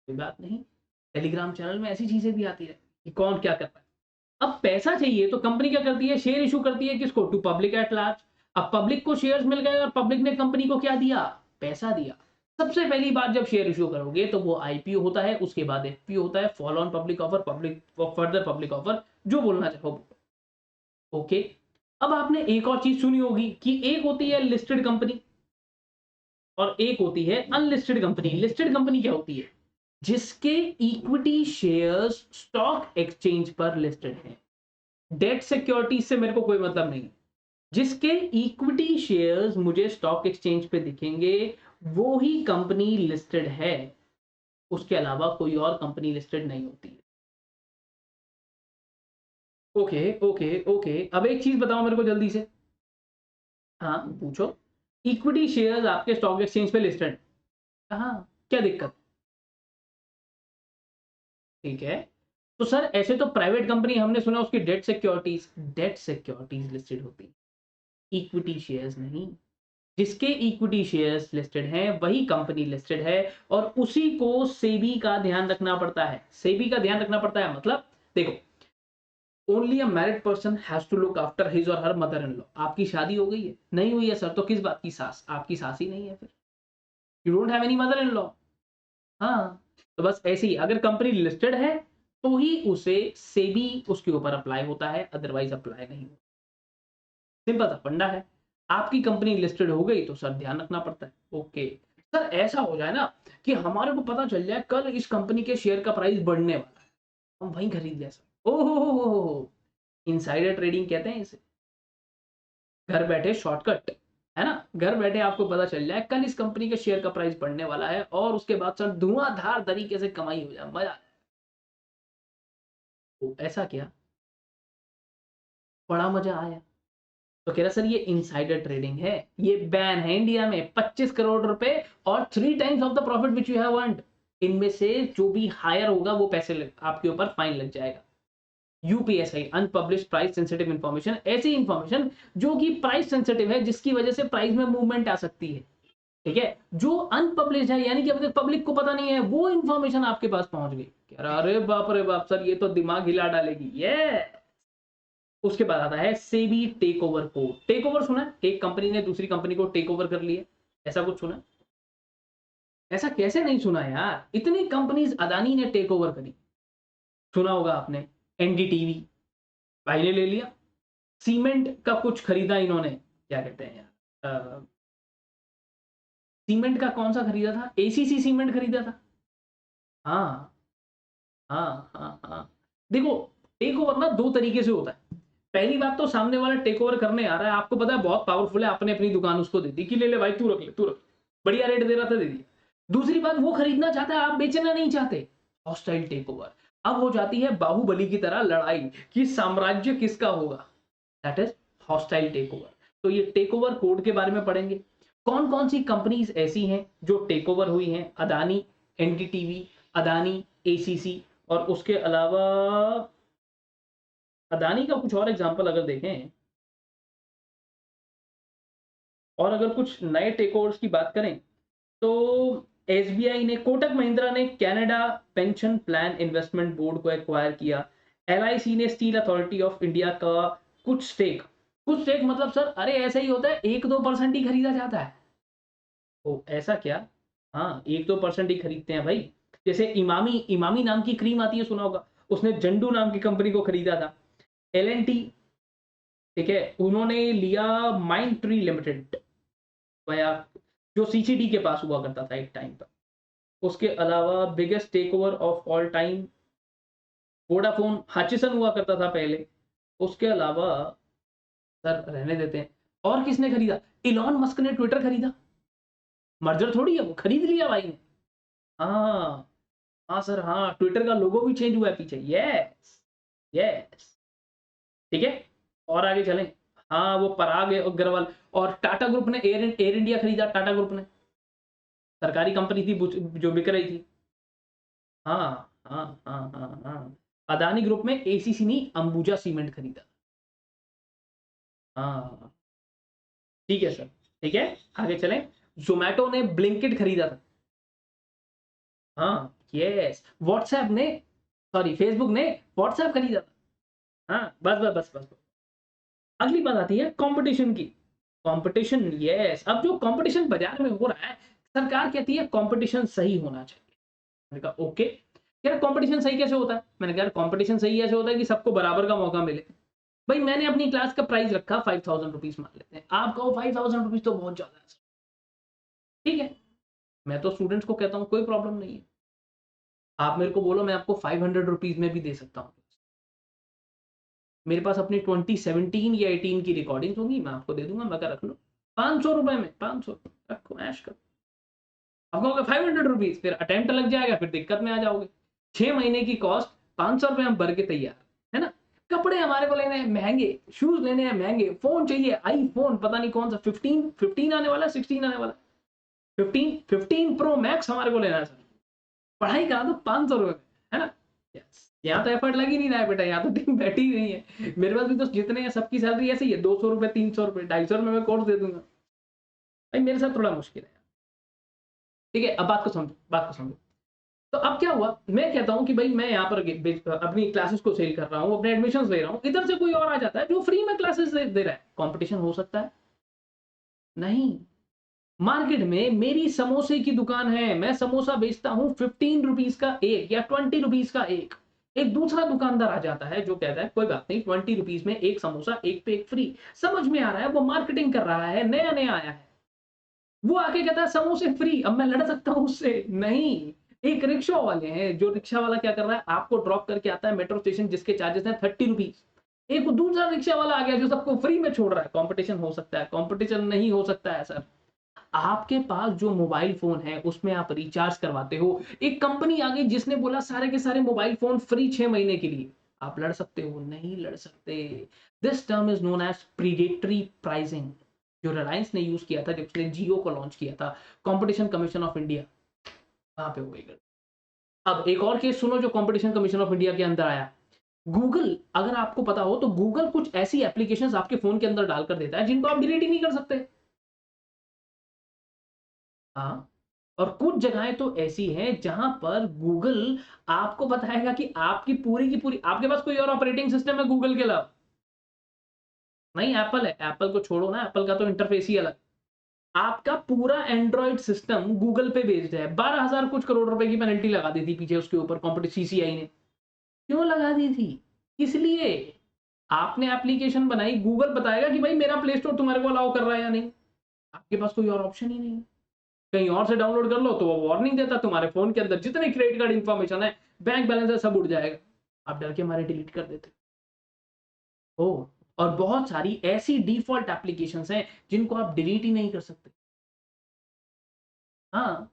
कोई बात नहीं। टेलीग्राम चैनल में ऐसी चीज़ें भी आती रहती हैं कि कौन क्या कर रहा है। अब पैसा चाहिए तो कंपनी क्या करती है, शेयर इश्यू करती है किसको? To public at large. अब पब्लिक को शेयर्स मिल गए और पब्लिक ने कंपनी को क्या दिया? पैसा दिया। सबसे पहली बात जब शेयर इश्यू करोगे तो वो आईपीओ होता है, उसके बाद एफपीओ होता है, follow on public offer, public further public offer, जो बोलना चाहो। ओके। अब आपने एक और चीज सुनी होगी कि एक होती है लिस्टेड कंपनी और एक होती है अनलिस्टेड कंपनी। लिस्टेड कंपनी क्या होती है? जिसके इक्विटी शेयर्स स्टॉक एक्सचेंज पर लिस्टेड हैं। डेट सिक्योरिटीज से मेरे को कोई मतलब नहीं है। जिसके इक्विटी शेयर्स मुझे स्टॉक एक्सचेंज पे दिखेंगे, वो ही कंपनी लिस्टेड है। उसके अलावा कोई और कंपनी लिस्टेड नहीं होती है। Okay, okay, okay. अब एक चीज बताओ मेरे को जल्दी से। हाँ, पूछो। इक्विटी शेयर्स आपके स्टॉक एक्सचेंज पे लिस्टेड। हाँ, क्या दिक्कत? ठीक है। तो सर ऐसे तो प्राइवेट कंपनी हमने सुना उसकी डेट सिक्योरिटीज लिस्टेड होती है, इक्विटी शेयर्स नहीं। जिसके इक्विटी शेयर्स लिस्टेड हैं वही कंपनी लिस्टेड है और उसी को सेबी का ध्यान रखना पड़ता है। सेबी का ध्यान रखना पड़ता है मतलब देखो, only a married person has to look after his और हर मदर इन लॉ। आपकी शादी हो गई है? नहीं हुई है सर, तो किस बात की सास? आपकी सास ही नहीं है फिर। You don't have any mother in law. हाँ, तो बस ऐसे ही अगर कंपनी लिस्टेड है तो ही उसे सेबी उसके ऊपर अप्लाई होता है, अदरवाइज अप्लाई नहीं होता। सिंपल सा फंडा है। आपकी कंपनी लिस्टेड हो गई तो सर ध्यान रखना पड़ता है। ओके। सर ऐसा हो जाए ना कि हमारे को पता चल जाए कल इस कंपनी के शेयर का प्राइस बढ़ने वाला है, हम वहीं खरीद लें सर। ओहो हो, इनसाइडर ट्रेडिंग कहते हैं इसे। घर बैठे शॉर्टकट, है ना? घर बैठे आपको पता चल जाए कल इस कंपनी के शेयर का प्राइस बढ़ने वाला है और उसके बाद सर धुआंधार तरीके से कमाई हो जाए, मजा। तो ऐसा क्या? बड़ा मजा आया। तो कह रहा सर ये इनसाइडर ट्रेडिंग है, ये बैन है इंडिया में। 25 करोड़ रुपए और 3 times of the profit which you have earned, इनमें से जो भी हायर होगा वो पैसे आपके ऊपर फाइन लग जाएगा। UPSI, unpublished price sensitive information, ऐसी इंफॉर्मेशन जो कि प्राइस सेंसिटिव है, जिसकी वजह से प्राइस में मूवमेंट आ सकती है। ठीक है, जो अनपब्लिश्ड है यानी कि अभी तक पब्लिक को पता नहीं है, वो इंफॉर्मेशन आपके पास पहुंच गई। कह रहा अरे बाप रे बाप सर, ये तो दिमाग हिला डालेगी ये। उसके बाद आता है SEBI take over code. Take over सुना है? एक कंपनी ने दूसरी कंपनी को टेक ओवर कर लिया, ऐसा कुछ सुना है? ऐसा कैसे नहीं सुना यार, इतनी कंपनीज अदानी ने टेक ओवर करी। सुना होगा आपने, एनडीटीवी भाई ने ले लिया। सीमेंट का कुछ खरीदा इन्होंने, क्या कहते हैं यार, सीमेंट का कौन सा खरीदा था? एसीसी सीमेंट खरीदा था। हाँ हाँ हाँ हाँ। देखो, टेक ओवर ना दो तरीके से होता है। पहली बात तो सामने वाला टेक ओवर करने आ रहा है, आपको पता है बहुत पावरफुल है, आपने अपनी दुकान उसको दे दी कि ले ले भाई, तू रख ले, तू रख, बढ़िया रेट दे रहा था, दे दिया। दूसरी बात, वो खरीदना चाहता है, आप बेचना नहीं चाहते, हॉस्टाइल टेक ओवर। अब हो जाती है बाहुबली की तरह लड़ाई कि साम्राज्य किसका होगा, that is hostile take over. तो ये टेक ओवर कोड के बारे में पढ़ेंगे, कौन कौन सी कंपनीज ऐसी हैं जो टेक ओवर हुई हैं, अदानी, एनडीटीवी, अदानी, एसीसी, और उसके अलावा अदानी का कुछ और एग्जांपल अगर देखें, और अगर कुछ नए टेक ओवर्स की बात करें तो एसबीआई ने, कोटक महिंद्रा ने Canada pension plan investment board को एक्वायर किया, एलआईसी ने स्टील अथॉरिटी ऑफ इंडिया का कुछ स्टेक मतलब सर, अरे ऐसा ही होता है, 1-2% ही खरीदा जाता है। ओ ऐसा क्या? हाँ, 1-2% ही खरीदते हैं भाई। जैसे इमामी इमामी नाम की क्रीम आती है, सुना होगा, उसने जंडू नाम की कंपनी को खरीदा था। एल एन टी, ठीक है, उन्होंने लिया माइंड ट्री लिमिटेड, वया जो सीसीडी के पास हुआ करता था एक टाइम पर। उसके अलावा biggest take over of all time, Vodafone Hutchison हुआ करता था पहले। उसके अलावा सर रहने देते हैं, और किसने खरीदा? इलॉन मस्क ने ट्विटर खरीदा, मर्जर थोड़ी है, वो खरीद लिया भाई ने। हाँ हाँ सर, हाँ, ट्विटर का लोगो भी चेंज हुआ है पीछे, यस यस, ठीक है। और आगे चलें, हाँ वो पराग अग्रवाल। और टाटा ग्रुप ने एयर इंडिया खरीदा, टाटा ग्रुप ने, सरकारी कंपनी थी जो बिक रही थी। हाँ हाँ हाँ हाँ हाँ। अदानी ग्रुप में एसीसी ने अंबुजा सीमेंट खरीदा। हाँ ठीक है सर, ठीक है, आगे चलें। जोमेटो ने ब्लिंकिट खरीदा था। हाँ यस, व्हाट्सएप ने, सॉरी फेसबुक ने व्हाट्सएप खरीदा था। हाँ बस बस बस बस। अगली बात आती है कंपटीशन की। कंपटीशन, यस, अब जो कंपटीशन बाजार में हो रहा है, सरकार कहती है कंपटीशन सही होना चाहिए। मैंने कहा ओके, यार कंपटीशन सही कैसे होता है? मैंने कहा कंपटीशन सही ऐसे होता है कि सबको बराबर का मौका मिले। भाई मैंने अपनी क्लास का प्राइस रखा 5000 रुपीज, मान लेते हैं, आप कहो 5000 रुपीज तो बहुत ज्यादा है, ठीक है, मैं तो स्टूडेंट्स को कहता हूँ कोई प्रॉब्लम नहीं है, आप मेरे को बोलो, मैं आपको 500 रुपीज में भी दे सकता हूँ। मेरे पास अपनी 2017 या 18 की रिकॉर्डिंग होंगी, मैं आपको दे दूंगा, मैं रख लो 500 रुपए में, 500 रखो, ऐश करो। अब कहोगे 500 रुपीज, फिर अटेम्प्ट लग जाएगा, फिर दिक्कत में आ जाओगे। 6 महीने की कॉस्ट 500 रुपए हम भर के तैयार, है ना। कपड़े हमारे को लेने हैं महंगे, शूज लेने हैं महंगे, फोन चाहिए आईफोन, पता नहीं कौन सा 15 आने वाला है, 16 आने वाला है, 15 प्रो मैक्स हमारे को लेना है सर। पढ़ाई करा दो 500 रुपए में, है ना। यस, यहाँ तो एफर्ट लग ही नहीं रहा है बेटा, यहाँ तो टीम बैठी ही नहीं है। मेरे पास भी तो जितने हैं सबकी सैलरी ऐसे ही है, 200 रुपए, 300 रुपए, 250 रुपए में कोर्स दे दूंगा। भाई मेरे साथ थोड़ा मुश्किल है, ठीक है। अब बात को समझो, बात को समझो। तो अब क्या हुआ, मैं कहता हूं कि भाई मैं यहाँ पर अपनी क्लासेस को सेल कर रहा हूँ, अपने एडमिशन ले रहा हूँ, इधर से कोई और आ जाता है जो फ्री में क्लासेस दे रहा है, कंपटीशन हो सकता है? नहीं। मार्केट में मेरी समोसे की दुकान है, मैं समोसा बेचता हूँ 15 रुपीज का एक या 20 रुपीज का एक दूसरा दुकानदार आ जाता है जो कहता है कोई बात नहीं, 20 रुपीज में एक समोसा, एक पे एक फ्री। समझ में आ रहा है, वो मार्केटिंग कर रहा है, नया नया आया है, वो आके कहता है समोसे फ्री, अब मैं लड़ सकता हूँ उससे? नहीं। एक रिक्शा वाले हैं, जो रिक्शा वाला क्या कर रहा है, आपको ड्रॉप करके आता है मेट्रो स्टेशन, जिसके चार्जेस हैं 30 रुपीज। एक दूसरा रिक्शा वाला आ गया जो सबको फ्री में छोड़ रहा है। कंपटीशन हो सकता है? कंपटीशन नहीं हो सकता है सर। आपके पास जो मोबाइल फोन है उसमें आप रिचार्ज करवाते हो, एक कंपनी आ गई जिसने बोला सारे के सारे मोबाइल फोन फ्री 6 महीने के लिए, आप लड़ सकते हो? नहीं लड़ सकते। This term is known as predatory pricing, जो रिलायंस ने यूज किया था जब उसने जियो को लॉन्च किया था, कंपटीशन कमीशन ऑफ इंडिया, वहां पे हुए। अब एक और केस सुनो जो कंपटीशन कमीशन ऑफ इंडिया के अंदर आया। गूगल, अगर आपको पता हो तो गूगल कुछ ऐसी एप्लीकेशंस आपके फोन के अंदर डालकर देता है जिनको आप डिलीट ही नहीं कर सकते। हाँ, और कुछ जगहें तो ऐसी हैं जहां पर गूगल आपको बताएगा कि आपकी पूरी की पूरी, आपके पास कोई और ऑपरेटिंग सिस्टम है गूगल के अलावा? नहीं, एप्पल है, एप्पल को छोड़ो ना, एप्पल का तो इंटरफेस ही अलग। आपका पूरा एंड्रॉइड सिस्टम गूगल पे बेस्ड है। 12,000 कुछ करोड़ रुपए की पेनल्टी लगा दी थी पीछे उसके ऊपर कॉम्पिटिशन सीसीआई ने। क्यों लगा दी थी? किस लिए? आपने एप्लीकेशन बनाई, गूगल बताएगा कि भाई मेरा प्ले स्टोर तुम्हारे को अलाउ कर रहा है या नहीं, आपके पास कोई और ऑप्शन ही नहीं। कहीं और से डाउनलोड कर लो तो वो वार्निंग देता तुम्हारे फोन के अंदर जितने क्रेडिट कार्ड इन्फॉर्मेशन है, बैंक बैलेंस है, सब उड़ जाएगा। आप डर के मारे डिलीट कर देते हो। और बहुत सारी ऐसी डिफॉल्ट एप्लीकेशंस हैं जिनको आप डिलीट ही नहीं कर सकते। हाँ,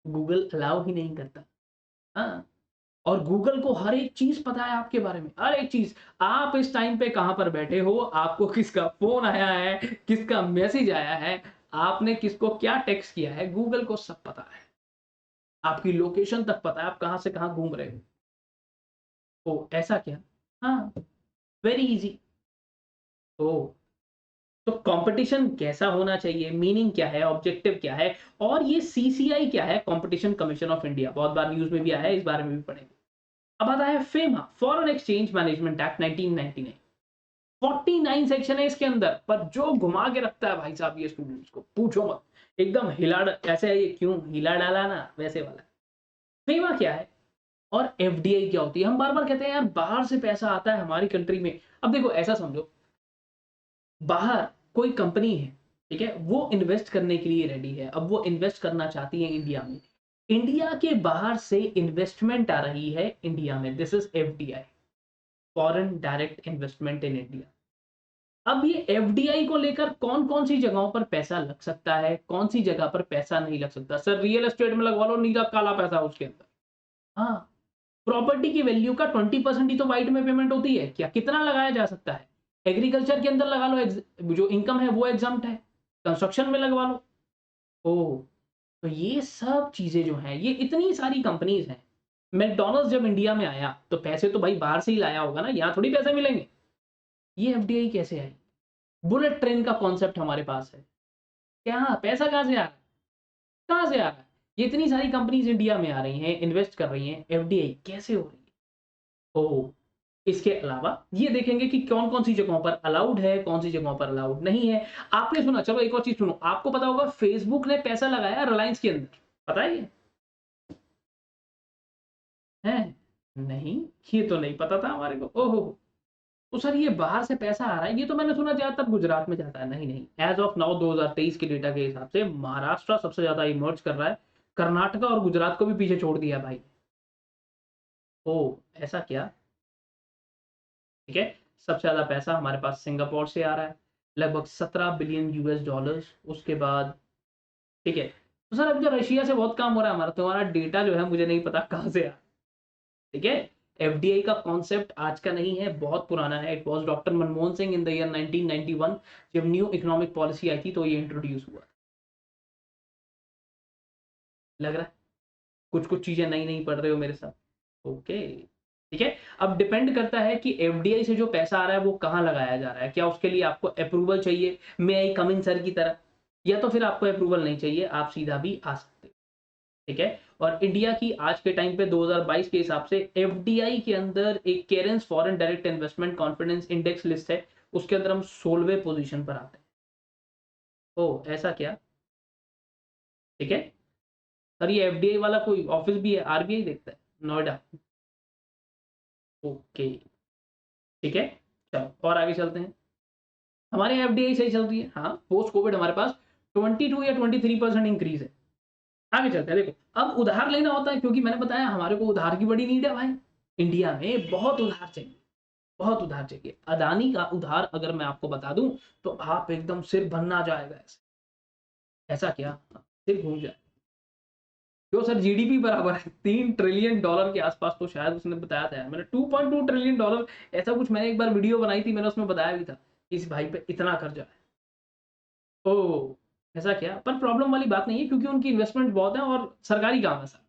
गूगल अलाउ ही नहीं करता। हाँ, और गूगल को हर एक चीज पता है आपके बारे में, हर एक चीज। आप इस टाइम पे कहां पर बैठे हो, आपको किसका फोन आया है, किसका मैसेज आया है, आपने किसको क्या टेक्स्ट किया है, गूगल को सब पता है। आपकी लोकेशन तक पता है, आप कहां से कहां घूम रहे हो। ओ ऐसा क्या? हाँ, वेरी इजी। ओ तो कंपटीशन कैसा होना चाहिए, मीनिंग क्या है, ऑब्जेक्टिव क्या है, और ये सीसीआई क्या है, कंपटीशन कमीशन ऑफ इंडिया, बहुत बार न्यूज में भी आया है, इस बारे में भी पढ़ेंगे। अब आता है FEMA, foreign exchange management act 1999। 49 section है इसके अंदर, पर जो घुमा के रखता है भाई साहब ये स्टूडेंट्स को पूछो मत। एकदम ऐसे है ये, क्यों हिला डाला ना वैसे वाला। फेमा क्या है और एफडीआई क्या होती है? हम बार बार कहते हैं यार बाहर से पैसा आता है हमारी कंट्री में। अब देखो ऐसा समझो, बाहर कोई कंपनी है, ठीक है, वो इन्वेस्ट करने के लिए रेडी है, अब वो इन्वेस्ट करना चाहती है इंडिया में। इंडिया के बाहर से इन्वेस्टमेंट आ रही है इंडिया में, this is FDI, foreign direct investment in India. अब ये एफडीआई को लेकर कौन कौन सी जगहों पर पैसा लग सकता है, कौन सी जगह पर पैसा नहीं लग सकता? सर रियल एस्टेट में लगवा लो, नीला काला पैसा उसके अंदर। हाँ, प्रॉपर्टी की वैल्यू का 20% ही तो वाइट में पेमेंट होती है क्या, कितना लगाया जा सकता है? एग्रीकल्चर के अंदर लगा लो, जो इनकम है वो एग्जाम्प्ट है, कंस्ट्रक्शन में लगवा लो। ओह, तो ये सब चीजें जो हैं, ये इतनी सारी कंपनीज हैं। मैकडॉनल्ड्स जब इंडिया में आया तो पैसे तो भाई बाहर से ही लाया होगा ना, यहाँ थोड़ी पैसे मिलेंगे। ये एफडीआई कैसे आई? बुलेट ट्रेन का कॉन्सेप्ट हमारे पास है, क्या पैसा कहाँ से आ रहा है, कहाँ से आ रहा है? ये इतनी सारी कंपनीज इंडिया में आ रही हैं, इन्वेस्ट कर रही हैं, एफडीआई कैसे हो रही है? ओह, इसके अलावा ये देखेंगे कि कौन कौन सी जगहों पर अलाउड है, कौन सी जगहों पर अलाउड नहीं है। आपने सुना, चलो एक और चीज सुनो, आपको पता होगा फेसबुक ने पैसा लगाया रिलायंस के अंदर, पता है ये? है? नहीं, ये तो नहीं पता था हमारे को। ओहो, तो सर ये बाहर से पैसा आ रहा है, ये तो मैंने सुना ज्यादातर गुजरात में जाता है। नहीं नहीं, एज ऑफ नाउ 2023 के डेटा के हिसाब से महाराष्ट्र सबसे ज्यादा इमर्ज कर रहा है, कर्नाटका और गुजरात को भी पीछे छोड़ दिया भाई। ओ ऐसा क्या? ठीक है, सबसे ज्यादा पैसा हमारे पास सिंगापुर से आ रहा है, लगभग 17 बिलियन यूएस डॉलर्स। उसके बाद ठीक है, तो सर अभी तो रशिया से बहुत काम हो रहा है हमारा, तुम्हारा डेटा जो है मुझे नहीं पता कहाँ से आ रहा है। ठीक है, एफडीआई का कॉन्सेप्ट आज का नहीं है, बहुत पुराना है। It was doctor Manmohan Singh in the year 1991, जब न्यू इकोनॉमिक पॉलिसी आई थी तो ये इंट्रोड्यूस हुआ। लग रहा है कुछ कुछ चीजें नई नई पढ़ रहे हो मेरे साथ। ओके, ठीक है। अब डिपेंड करता है कि एफडीआई से जो पैसा आ रहा है वो कहाँ लगाया जा रहा है, क्या उसके लिए आपको अप्रूवल चाहिए, मे आई कम इन सर की तरह, या तो फिर आपको अप्रूवल नहीं चाहिए, आप सीधा भी आ सकते हो। ठीक है, और इंडिया की आज के टाइम पे 2022 के हिसाब से एफडीआई के अंदर एक Kearney's foreign direct investment confidence index list है, उसके अंदर हम 16वें पोजीशन पर आते हैं। ओ ऐसा क्या? ठीक है, और ये एफडीआई वाला कोई ऑफिस भी है, आरबीआई देखता है, नोएडा। ओके, ठीक है, चलो और आगे चलते हैं। हमारे एफडीआई सही चल रही है, हाँ, पोस्ट कोविड हमारे पास 22 या 23% इंक्रीज है। आगे चलते हैं, देखो अब उधार लेना होता है, क्योंकि मैंने बताया हमारे को उधार की बड़ी नीड है भाई। इंडिया में बहुत उधार चाहिए, बहुत उधार चाहिए। अदानी का उधार अगर मैं आपको बता दूं तो आप एकदम सिर भन्ना जाएगा ऐसे। ऐसा क्या? सिर घूम जाए। जो सर जीडीपी बराबर है $3 ट्रिलियन के आसपास, तो शायद उसने बताया था यार, मैंने $2.2 ट्रिलियन, ऐसा कुछ। मैंने एक बार वीडियो बनाई थी, मैंने उसमें बताया भी था कि इस भाई पे इतना कर्जा है। ओ ऐसा क्या? पर प्रॉब्लम वाली बात नहीं है, क्योंकि उनकी इन्वेस्टमेंट बहुत है और सरकारी काम है सर।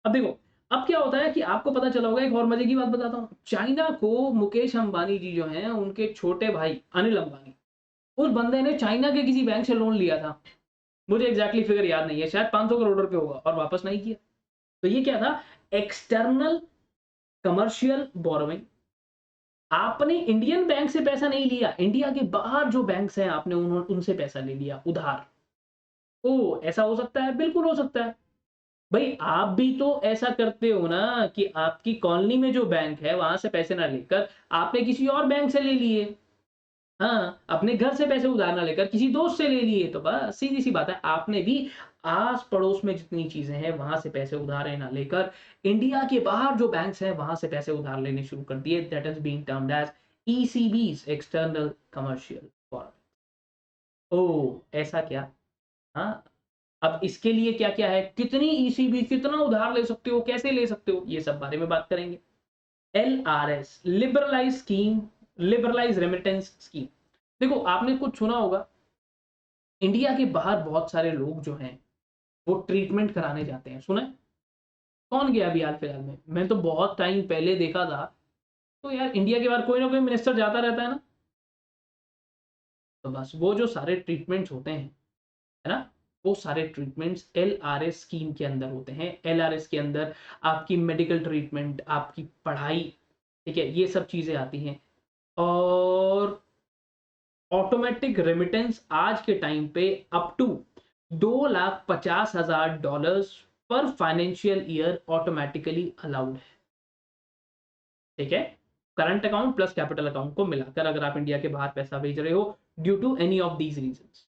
अब देखो, अब क्या होता है कि आपको पता चला होगा, एक और मजे की बात बताता हूँ। चाइना को मुकेश अंबानी जी जो हैं, उनके छोटे भाई अनिल अंबानी, उस बंदे ने चाइना के किसी बैंक से लोन लिया था, मुझे एग्जैक्टली फिगर याद नहीं है, शायद 500 करोड़ रुपए होगा, और वापस नहीं किया। तो ये क्या था? External commercial borrowing. आपने इंडियन बैंक से पैसा नहीं लिया, इंडिया के बाहर जो बैंक्स हैं आपने उनसे पैसा ले लिया उधार। ओ ऐसा हो सकता है, बिल्कुल हो सकता है। भाई आप भी तो ऐसा करते हो ना, कि आपकी कॉलोनी में जो बैंक है वहां से पैसे ना लेकर आपने किसी और बैंक से ले लिए। हाँ, अपने घर से पैसे उधार ना लेकर किसी दोस्त से ले लिए, तो बस सीधी सी बात है, आपने भी आस पड़ोस में जितनी चीजें हैं वहां से पैसे उधार ना लेकर इंडिया के बाहर जो बैंक्स हैं वहां से पैसे उधार लेने शुरू कर दिए। That is being termed as ECBs, external commercial for. ओ, ऐसा क्या? हाँ, अब इसके लिए क्या क्या है, कितनी ईसीबी, कितना उधार ले सकते हो, कैसे ले सकते हो, ये सब बारे में बात करेंगे। LRS, liberalise scheme, liberalise remittance scheme. देखो, आपने कुछ सुना होगा, इंडिया के बाहर बहुत सारे लोग जो हैं वो ट्रीटमेंट कराने जाते हैं, सुना है? कौन गया अभी हाल फिलहाल में? मैं तो बहुत टाइम पहले देखा था। तो यार, इंडिया के बाहर कोई ना कोई मिनिस्टर जाता रहता है ना। तो बस वो जो सारे ट्रीटमेंट्स होते हैं, है ना, वो सारे ट्रीटमेंट्स एलआरएस स्कीम के अंदर होते हैं। एलआरएस के अंदर आपकी मेडिकल ट्रीटमेंट, आपकी पढ़ाई, ठीक है, ये सब चीजें आती हैं। और ऑटोमेटिक रेमिटेंस आज के टाइम पे अप टू $2,50,000 पर फाइनेंशियल ईयर ऑटोमेटिकली अलाउड है। ठीक है, current account plus capital account को मिलाकर अगर आप इंडिया के बाहर पैसा भेज रहे हो due to any of these reasons.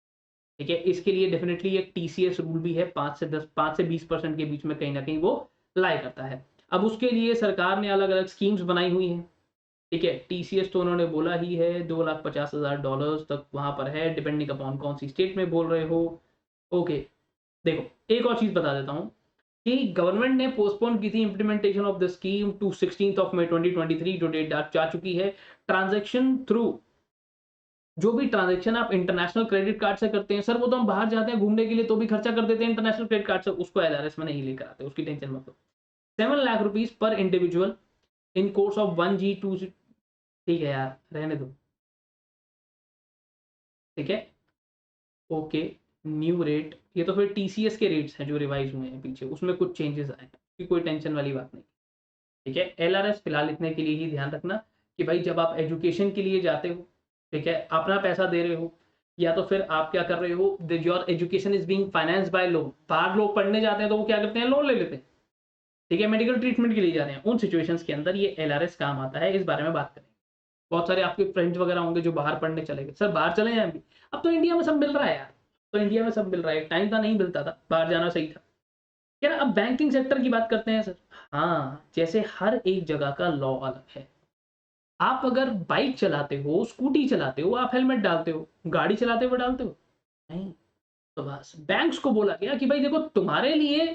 ठीक है, इसके लिए डेफिनेटली एक टीसीएस रूल भी है, 5 से 20% के बीच में कहीं ना कहीं वो लाई करता है। अब उसके लिए सरकार ने अलग अलग स्कीम्स बनाई हुई हैं। ठीक है, टीसीएस तो उन्होंने बोला ही है $2,50,000 तक वहां पर है, डिपेंडिंग अपॉन कौन सी स्टेट में बोल रहे हो। ओके, देखो एक और चीज बता देता हूँ कि गवर्नमेंट ने पोस्टपोन की थी implementation of the scheme to 16 May 2023, जो डेट जा चुकी है। ट्रांजेक्शन थ्रू, जो भी ट्रांजेक्शन आप इंटरनेशनल क्रेडिट कार्ड से करते हैं, सर वो तो हम बाहर जाते हैं घूमने के लिए तो भी खर्चा कर देते हैं इंटरनेशनल क्रेडिट कार्ड से, उसको एलआरएस में नहीं लेकर आते, उसकी टेंशन मत लो। 7 lakh rupees per individual in course of 1G 2। ठीक है यार, रहने दो। ठीक है, ओके, न्यू रेट, ये तो फिर टीसीएस के रेट्स हैं जो रिवाइज हुए हैं पीछे, उसमें कुछ चेंजेस आए हैं, कोई टेंशन वाली बात नहीं। ठीक है, एलआरएस फिलहाल इतने के लिए ही ध्यान रखना कि भाई जब आप एजुकेशन के लिए जाते हो, ठीक है, अपना पैसा दे रहे हो, या तो फिर आप क्या कर रहे हो, your education is being finance by loan. बाहर लोग पढ़ने जाते हैं तो वो क्या करते हैं, लोन ले लेते हैं। ठीक है, मेडिकल ट्रीटमेंट के लिए जा रहे हैं, उन सिचुएशंस के अंदर ये एलआरएस काम आता है, इस बारे में बात करें। बहुत सारे आपके फ्रेंड्स वगैरह होंगे जो बाहर पढ़ने चले गए, सर बाहर चले जाए अभी, अब तो इंडिया में सब मिल रहा है यार। तो इंडिया में सब मिल रहा है, टाइम था नहीं मिलता था, बाहर जाना सही था। क्या ना, अब बैंकिंग सेक्टर की बात करते हैं सर। हाँ, जैसे हर एक जगह का लॉ अलग है। आप अगर बाइक चलाते हो, स्कूटी चलाते हो, आप हेलमेट डालते हो, गाड़ी चलाते हुए डालते हो? नहीं। तो बस बैंक्स को बोला गया कि भाई देखो, तुम्हारे लिए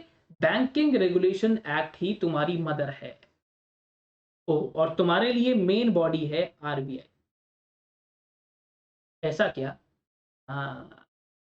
बैंकिंग रेगुलेशन एक्ट ही तुम्हारी मदर है। ओ, और तुम्हारे लिए मेन बॉडी है आरबीआई। ऐसा क्या? हाँ,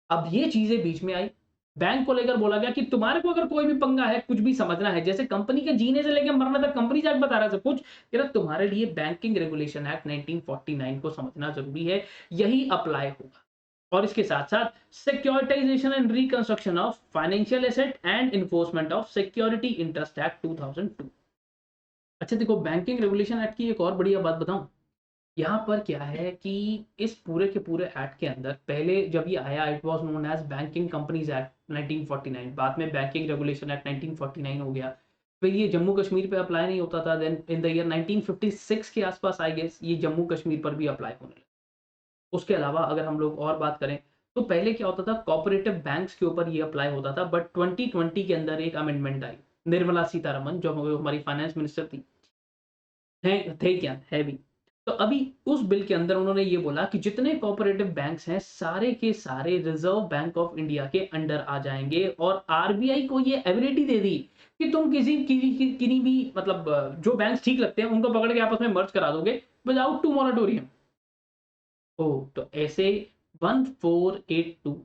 अब ये चीजें बीच में आई। बैंक को लेकर बोला गया कि तुम्हारे को अगर कोई भी पंगा है, कुछ भी समझना है, जैसे कंपनी के जीने से लेकर मरने तक कंपनी एक्ट बता रहा है सब कुछ, कि ना तुम्हारे लिए बैंकिंग रेगुलेशन एक्ट 1949 को समझना जरूरी है, यही अप्लाई होगा। और इसके साथ साथ securitisation and reconstruction of financial asset and enforcement of security interest act 2002। अच्छा देखो, बैंकिंग रेगुलेशन एक्ट की एक और बढ़िया बात बताऊं, यहाँ पर क्या है कि इस पूरे के पूरे एक्ट के अंदर पहले जब ये आया, it was known as banking companies act 1949, बाद में बैंकिंग रेगुलेशन एक्ट 1949 हो गया। फिर ये जम्मू कश्मीर पे अप्लाई नहीं होता था, देन इन द ईयर 1956 के आसपास आई गेस ये जम्मू कश्मीर पर भी अप्लाई होने लगा। उसके अलावा अगर हम लोग और बात करें, तो पहले क्या होता था, कोऑपरेटिव बैंक्स के ऊपर ये अप्लाई होता था, बट 2020 के अंदर एक अमेंडमेंट आई। निर्मला सीतारमन जो हमारी फाइनेंस मिनिस्टर थी, थे क्या है भी, तो अभी उस बिल के अंदर उन्होंने ये बोला कि जितने कोऑपरेटिव बैंक्स हैं सारे के सारे रिजर्व बैंक ऑफ इंडिया के अंडर आ जाएंगे, और आरबीआई को ये एबिलिटी दे दी कि तुम किसी भी मतलब जो बैंक्स ठीक लगते हैं उनको पकड़ के आपस में मर्ज करा दोगे विदाउट टू मॉरेटोरियम। ओ, तो ऐसे 1482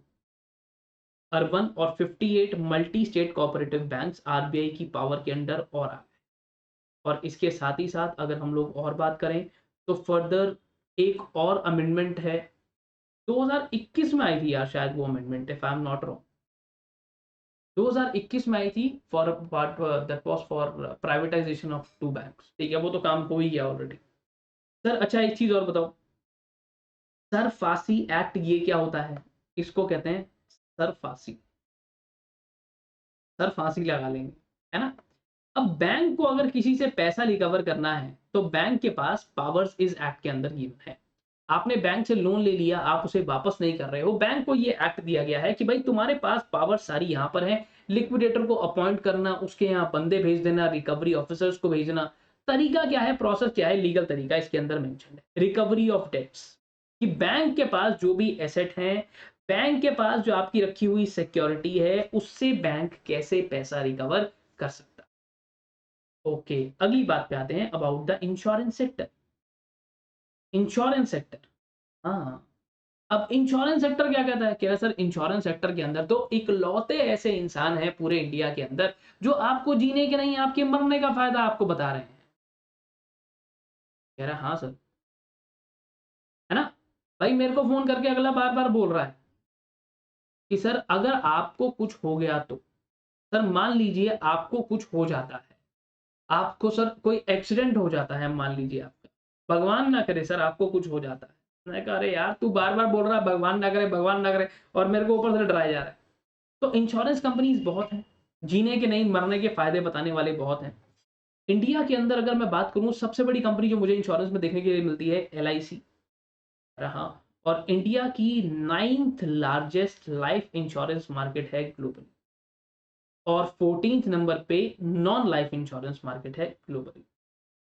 अर्बन और 58 multi state cooperative banks RBI की पावर के अंडर और आ गए। और इसके साथ ही साथ अगर हम लोग और बात करें, तो फर्दर एक और अमेंडमेंट है, 2021 में आई थी यार शायद वो amendment, if I am not wrong, 2021 में आई थी, for part that was for privatisation of two banks. ठीक है, वो तो काम हो ही गया ऑलरेडी। सर अच्छा, एक चीज और बताओ, सरफासी एक्ट ये क्या होता है? इसको कहते हैं सरफासी, सर फांसी लगा लेंगे, है ना। अब बैंक को अगर किसी से पैसा रिकवर करना है तो बैंक के पास पावर्स इस एक्ट के अंदर गिवन है। आपने बैंक से लोन ले लिया, आप उसे वापस नहीं कर रहे हो, बैंक को ये एक्ट दिया गया है कि भाई तुम्हारे पास पावर सारी यहाँ पर है, लिक्विडेटर को अपॉइंट करना, उसके यहाँ बंदे भेज देना, रिकवरी ऑफिसर्स को भेजना। तरीका क्या है, प्रोसेस क्या है, लीगल तरीका इसके अंदर मेंशन है, रिकवरी ऑफ डेट्स, कि बैंक के पास जो भी एसेट है, बैंक के पास जो आपकी रखी हुई सिक्योरिटी है, उससे बैंक कैसे पैसा रिकवर कर सकता है। ओके, अगली बात पे आते हैं, about the insurance sector. Insurance sector, हाँ, अब इंश्योरेंस सेक्टर क्या कहता है, कह रहा है सर इंश्योरेंस सेक्टर के अंदर तो इकलौते ऐसे इंसान हैं पूरे इंडिया के अंदर जो आपको जीने के नहीं, आपके मरने का फायदा आपको बता रहे हैं। कह रहा है हाँ सर, है ना। भाई मेरे को फोन करके अगला बार बार बोल रहा है कि सर अगर आपको कुछ हो गया तो, सर मान लीजिए आपको कुछ हो जाता है, आपको सर कोई एक्सीडेंट हो जाता है, मान लीजिए आपका, भगवान ना करे सर आपको कुछ हो जाता है। मैं कह रहे यार तू बार बार बोल रहा है भगवान ना करे, भगवान ना करे, और मेरे को ऊपर से डराया जा रहा है। तो इंश्योरेंस कंपनीज बहुत हैं, जीने के नहीं मरने के फायदे बताने वाले बहुत हैं। इंडिया के अंदर अगर मैं बात करूं, सबसे बड़ी कंपनी जो मुझे इंश्योरेंस में देखने के लिए मिलती है LIC रहा, और इंडिया की 9th largest life insurance market है ग्लोबली, और 14th नंबर पे नॉन लाइफ इंश्योरेंस मार्केट है ग्लोबली।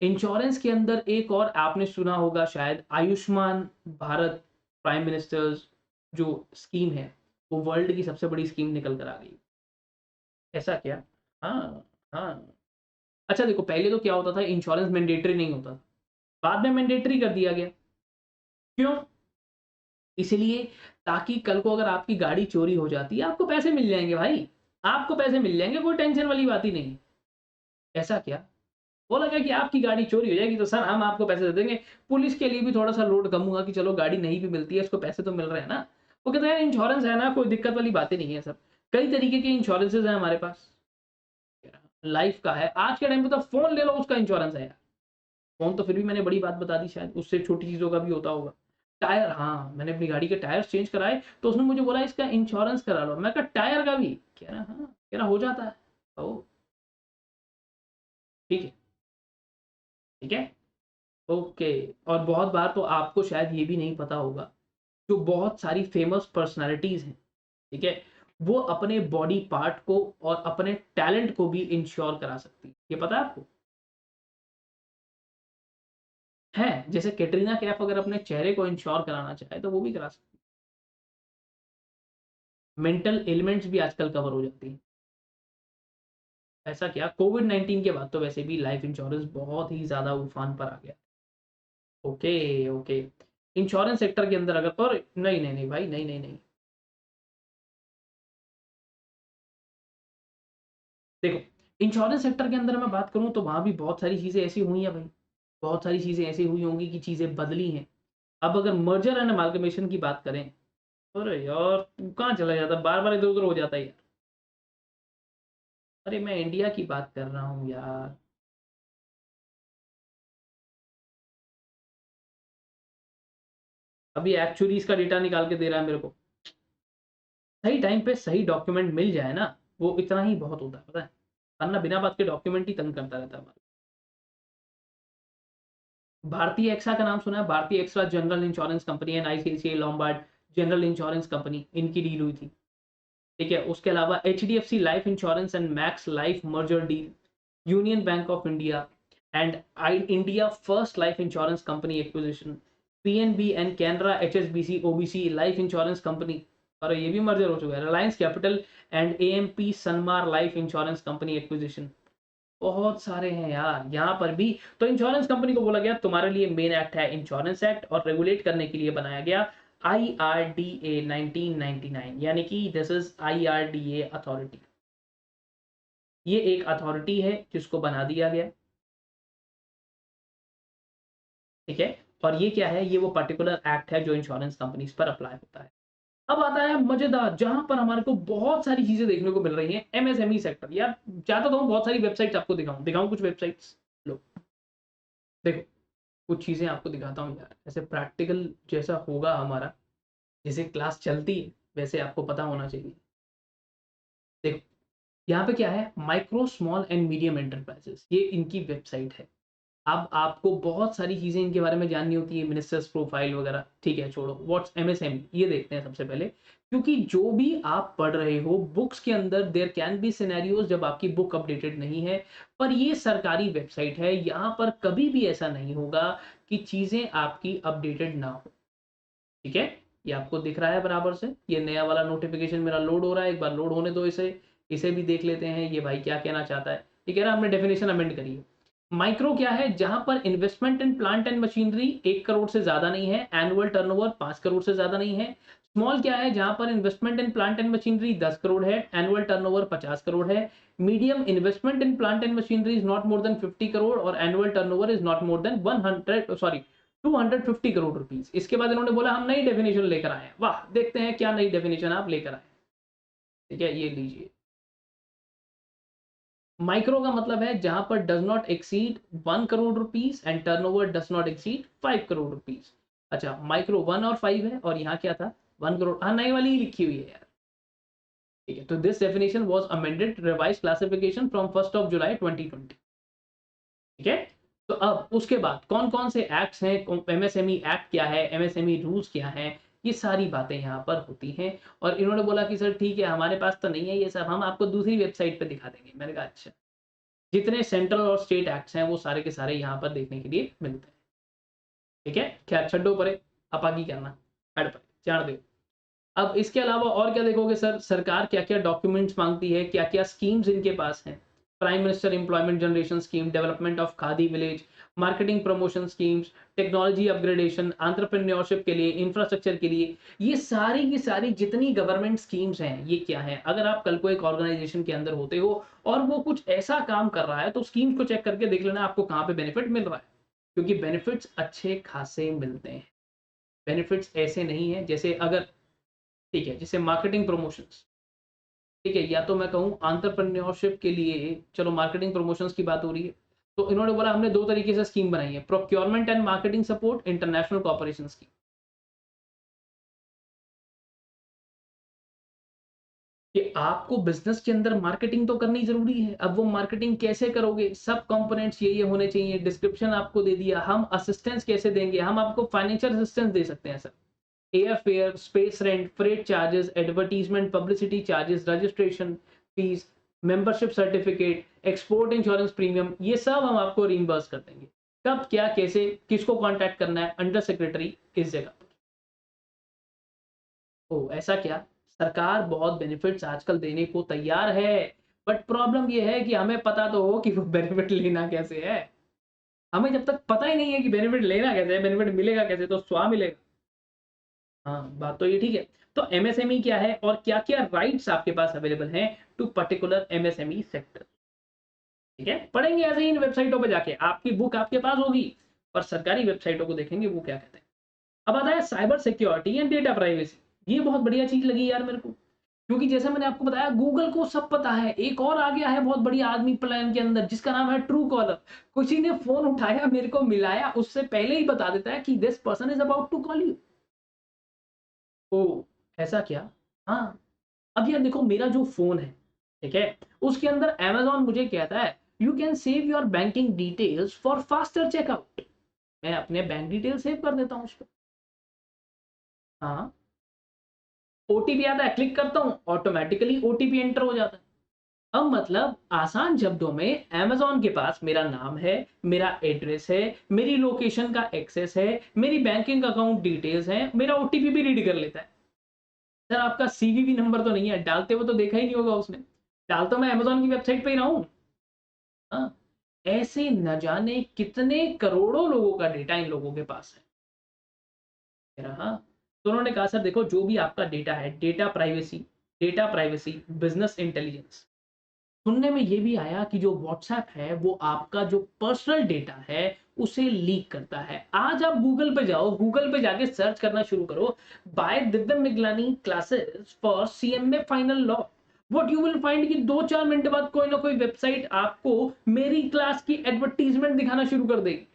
इंश्योरेंस के अंदर एक और आपने सुना होगा शायद, आयुष्मान भारत प्राइम मिनिस्टर्स जो स्कीम है, वो वर्ल्ड की सबसे बड़ी स्कीम निकल कर आ गई। ऐसा क्या? हाँ, हाँ। अच्छा देखो, पहले तो क्या होता था, इंश्योरेंस मैंडेटरी नहीं होता था, बाद में मैंडेटरी कर दिया गया। क्यों? इसलिए ताकि कल को अगर आपकी गाड़ी चोरी हो जाती है, आपको पैसे मिल जाएंगे भाई, आपको पैसे मिल जाएंगे, कोई टेंशन वाली बात ही नहीं। ऐसा क्या? बोला गया कि आपकी गाड़ी चोरी हो जाएगी तो सर हम आपको पैसे दे देंगे। पुलिस के लिए भी थोड़ा सा लोड कम हुआ कि चलो गाड़ी नहीं भी मिलती है, इसको पैसे तो मिल रहे हैं ना। वो कहते हैं इंश्योरेंस है ना, कोई दिक्कत वाली बातें नहीं है सर। कई तरीके के इंश्योरेंसेज हैं हमारे पास, लाइफ का है, आज के टाइम पे तो फोन ले लो उसका इंश्योरेंस है यार। फोन तो फिर भी मैंने बड़ी बात बता दी, शायद उससे छोटी चीजों का भी होता होगा। टायर, हाँ मैंने अपनी गाड़ी के टायर चेंज कराए, तो उसने मुझे बोला इसका इंश्योरेंस करा लो, मैं कहा टायर का भी? कह रहा हाँ, कह रहा हो जाता है। ओ ठीक है, ठीक है, ओके। और बहुत बार तो आपको शायद ये भी नहीं पता होगा, जो बहुत सारी फेमस पर्सनालिटीज हैं, ठीक है, वो अपने बॉडी पार्ट को और अपने टैलेंट को भी इंश्योर करा सकती है, ये पता है आपको? है, जैसे कैटरीना कैफ अगर अपने चेहरे को इंश्योर कराना चाहे तो वो भी करा सकती है। मेंटल एलिमेंट्स भी आजकल कवर हो जाती है। ऐसा क्या, कोविड-19 के बाद तो वैसे भी लाइफ इंश्योरेंस बहुत ही ज्यादा उफान पर आ गया। Okay, okay. इंश्योरेंस सेक्टर के अंदर अगर, पर नहीं नहीं नहीं भाई, नहीं नहीं नहीं, देखो, इंश्योरेंस सेक्टर के अंदर मैं बात करूं तो वहां भी बहुत सारी चीजें ऐसी हुई हैं भाई, बहुत सारी चीजें ऐसी हुई होंगी कि चीजें बदली हैं। अब अगर मर्जर एंड अमाल्गमेशन की बात करें, अरे यार तू कहाँ चला जाता, बार बार इधर उधर हो जाता है यार। अरे मैं इंडिया की बात कर रहा हूँ यार। अभी एक्चुअलीज का डेटा निकाल के दे रहा है मेरे को, सही टाइम पे सही डॉक्यूमेंट मिल जाए ना, वो इतना ही बहुत होता है, पता है, वरना बिना बात के डॉक्यूमेंट ही तंग करता रहता है हमारा। भारतीय एक्सा का नाम सुना है? भारतीय एक्सा जनरल इंश्योरेंस कंपनी है, ICICI Lombard general insurance company, इनकी डील हुई थी, ठीक है। उसके अलावा HDFC life insurance and max life merger deal, union bank of India and I India first life insurance company acquisition, PNB and Canara HSBC OBC life insurance company, और ये भी मर्जर हो चुका है, Reliance capital and AMP Sanmar life insurance company acquisition. बहुत सारे हैं यार यहाँ पर भी। तो इंश्योरेंस कंपनी को बोला गया तुम्हारे लिए मेन एक्ट है इंश्योरेंस एक्ट, और रेगुलेट करने के लिए बनाया गया IRDA 1999, यानी कि दिस इज IRDA अथॉरिटी। ये एक अथॉरिटी है जिसको बना दिया गया, ठीक है। और ये क्या है, ये वो पर्टिकुलर एक्ट है जो इंश्योरेंस कंपनीज पर अप्लाई होता है। अब आता है मजेदार, जहां पर हमारे को बहुत सारी चीजें देखने को मिल रही हैं, MSME सेक्टर। यार चाहता तो हूँ बहुत सारी वेबसाइट्स आपको दिखाऊं, दिखाऊं कुछ वेबसाइट्स, लो देखो, कुछ चीजें आपको दिखाता हूँ यार, ऐसे प्रैक्टिकल जैसा होगा हमारा, जैसे क्लास चलती है वैसे आपको पता होना चाहिए। देखो, यहाँ पे क्या है, micro small and medium enterprises, ये इनकी वेबसाइट है। अब आपको बहुत सारी चीज़ें इनके बारे में जाननी होती है, मिनिस्टर्स प्रोफाइल वगैरह, ठीक है छोड़ो। व्हाट्स एमएसएमई ये देखते हैं सबसे पहले, क्योंकि जो भी आप पढ़ रहे हो बुक्स के अंदर देयर कैन बी सिनेरियोज जब आपकी बुक अपडेटेड नहीं है, पर ये सरकारी वेबसाइट है, यहाँ पर कभी भी ऐसा नहीं होगा कि चीज़ें आपकी अपडेटेड ना हो, ठीक है। ये आपको दिख रहा है बराबर से, ये नया वाला नोटिफिकेशन मेरा लोड हो रहा है, एक बार लोड होने दो इसे, इसे भी देख लेते हैं ये भाई क्या कहना चाहता है। ये कह रहा है हमने डेफिनेशन अमेंड करी है। माइक्रो क्या है, जहां पर investment in plant and machinery 1 crore से ज्यादा नहीं है, एनुअल टर्नओवर 5 करोड़ से ज्यादा नहीं है। स्मॉल क्या है, जहां पर investment in plant and machinery 10 crore है, एनुअल टर्नओवर 50 करोड़ है। Medium, investment in plant and machinery is not more than 50 crore और annual turnover is not more than 100 sorry 250 crore rupees. इसके बाद इन्होंने बोला हम नई डेफिनेशन लेकर आए हैं। वाह, देखते हैं क्या नई डेफिनेशन आप लेकर आए। ठीक है, ये लीजिए। माइक्रो का मतलब है जहां पर does not exceed 1 crore rupees and turnover does not exceed 5 crore rupees. अच्छा, माइक्रो 1 और 5 है और यहाँ क्या था, 1 करोड़। हाँ, नई वाली ही लिखी हुई है यार। ठीक है, तो this definition was amended revise classification from 1 जुलाई 2020। ठीक है। तो अब उसके बाद कौन कौन से एक्ट्स हैं, एमएसएमई एक्ट क्या है, एमएसएमई रूल्स क्या है, ये सारी बातें यहाँ पर होती हैं। और इन्होंने बोला कि सर ठीक है हमारे पास तो नहीं है ये सब, हम आपको दूसरी वेबसाइट पे दिखा देंगे। मैंने कहा अच्छा। जितने सेंट्रल और स्टेट एक्ट्स हैं वो सारे के सारे यहाँ पर देखने के लिए मिलते हैं। ठीक है, खैर छड्डो परे, आप आगे करना, हट परे, जान दो। अब इसके अलावा और क्या देखोगे सर, सरकार क्या क्या डॉक्यूमेंट्स मांगती है, क्या क्या स्कीम्स इनके पास हैं। Prime minister employment generation scheme, development of khadi village, marketing promotion schemes, technology upgradation, entrepreneurship के लिए, इंफ्रास्ट्रक्चर के लिए, ये सारी की सारी जितनी गवर्नमेंट स्कीम्स हैं ये क्या है। अगर आप कल को एक ऑर्गेनाइजेशन के अंदर होते हो और वो कुछ ऐसा काम कर रहा है तो स्कीम्स को चेक करके देख लेना आपको कहाँ पे बेनिफिट मिल रहा है, क्योंकि बेनिफिट्स अच्छे खासे मिलते हैं। बेनिफिट्स ऐसे नहीं है जैसे अगर, ठीक है, जैसे मार्केटिंग प्रमोशंस, ठीक है, या तो मैं कहूँ एंटरप्रेन्योरशिप के लिए, चलो मार्केटिंग प्रमोशंस की बात हो रही है, तो इन्होंने बोला हमने दो तरीके से स्कीम बनाई है, procurement and marketing support, international cooperation scheme. कि आपको बिजनेस के अंदर मार्केटिंग तो करनी जरूरी है, अब वो मार्केटिंग कैसे करोगे, सब कंपोनेंट्स ये होने चाहिए। डिस्क्रिप्शन आपको दे दिया, हम असिस्टेंस कैसे देंगे, हम आपको फाइनेंशियल असिस्टेंस दे सकते हैं sir. Air fare, space rent, freight charges, advertisement, publicity charges, registration fees, membership certificate, export insurance premium, ये सब हम आपको रिइंबर्स कर देंगे। कब, क्या, कैसे, किसको कांटेक्ट करना है, अंडर सेक्रेटरी इस जगह पर। ओ ऐसा क्या, सरकार बहुत बेनिफिट्स आजकल देने को तैयार है, बट प्रॉब्लम ये है कि हमें पता तो हो कि वो बेनिफिट लेना कैसे है। हमें जब तक पता ही नहीं है कि बेनिफिट लेना कैसे है, बेनिफिट मिलेगा कैसे, तो स्वा मिलेगा। हाँ, बात तो ये ठीक है। तो एमएसएमई क्या है और क्या-क्या राइट्स आपके पास अवेलेबल हैं टू पर्टिकुलर एमएसएमई सेक्टर। ठीक है? पढ़ेंगे ऐसे ही इन वेबसाइटों पे जाके। आपकी बुक आपके पास होगी और सरकारी वेबसाइटों को देखेंगे वो क्या कहते हैं। अब आता है cyber security and data privacy. ये बहुत बढ़िया चीज़ लगी यार मेरे को। क्योंकि जैसे मैंने आपको बताया गूगल को सब पता है। एक और आ गया है बहुत बढ़िया आदमी प्लान के अंदर जिसका नाम है ट्रू कॉलर। किसी ने फ़ोन उठाया मेरे को मिलाया उससे पहले ही बता देता है कि this person is about to call you. ओह! ऐसा क्या? हाँ। अब यार देखो मेरा जो फ़ोन है, ठीक है? उसके अंदर अमेज़न मुझे कहता है you can save your banking details for faster checkout. मैं अपने बैंक डिटेल सेव कर देता हूँ उसपे। हाँ, ओटीपी आता है, क्लिक करता हूँ, ऑटोमैटिकली ओटीपी एंटर हो जाता है। अब मतलब आसान शब्दों में अमेज़न के पास मेरा नाम है, मेरा एड्रेस है, मेरी लोकेशन का एक्सेस है, मेरी बैंकिंग अकाउंट डिटेल्स हैं, मेरा ओटीपी भी रीड कर लेता है। सर आपका सीवीवी नंबर तो नहीं है, डालते हुए तो देखा ही नहीं होगा उसने। डाल तो मैं अमेज़न की वेबसाइट पे ही रहा हूँ। हाँ, ऐसे न जाने कितने करोड़ों लोगों का डेटा इन लोगों के पास है। हाँ, तो उन्होंने कहा सर देखो जो भी आपका डेटा है, डेटा प्राइवेसी, बिज़नेस इंटेलिजेंस। सुनने में ये भी आया कि जो व्हाट्सएप है वो आपका जो पर्सनल डेटा है उसे लीक करता है। आज आप गूगल पे जाओ, गूगल पे जाके सर्च करना शुरू करो, bye Divya Miglani classes for CMA final law. What you will find कि 2-4 मिनट बाद कोई ना कोई वेबसाइट आपको मेरी क्लास की एडवर्टाइजमेंट दिखाना शुरू कर देगी।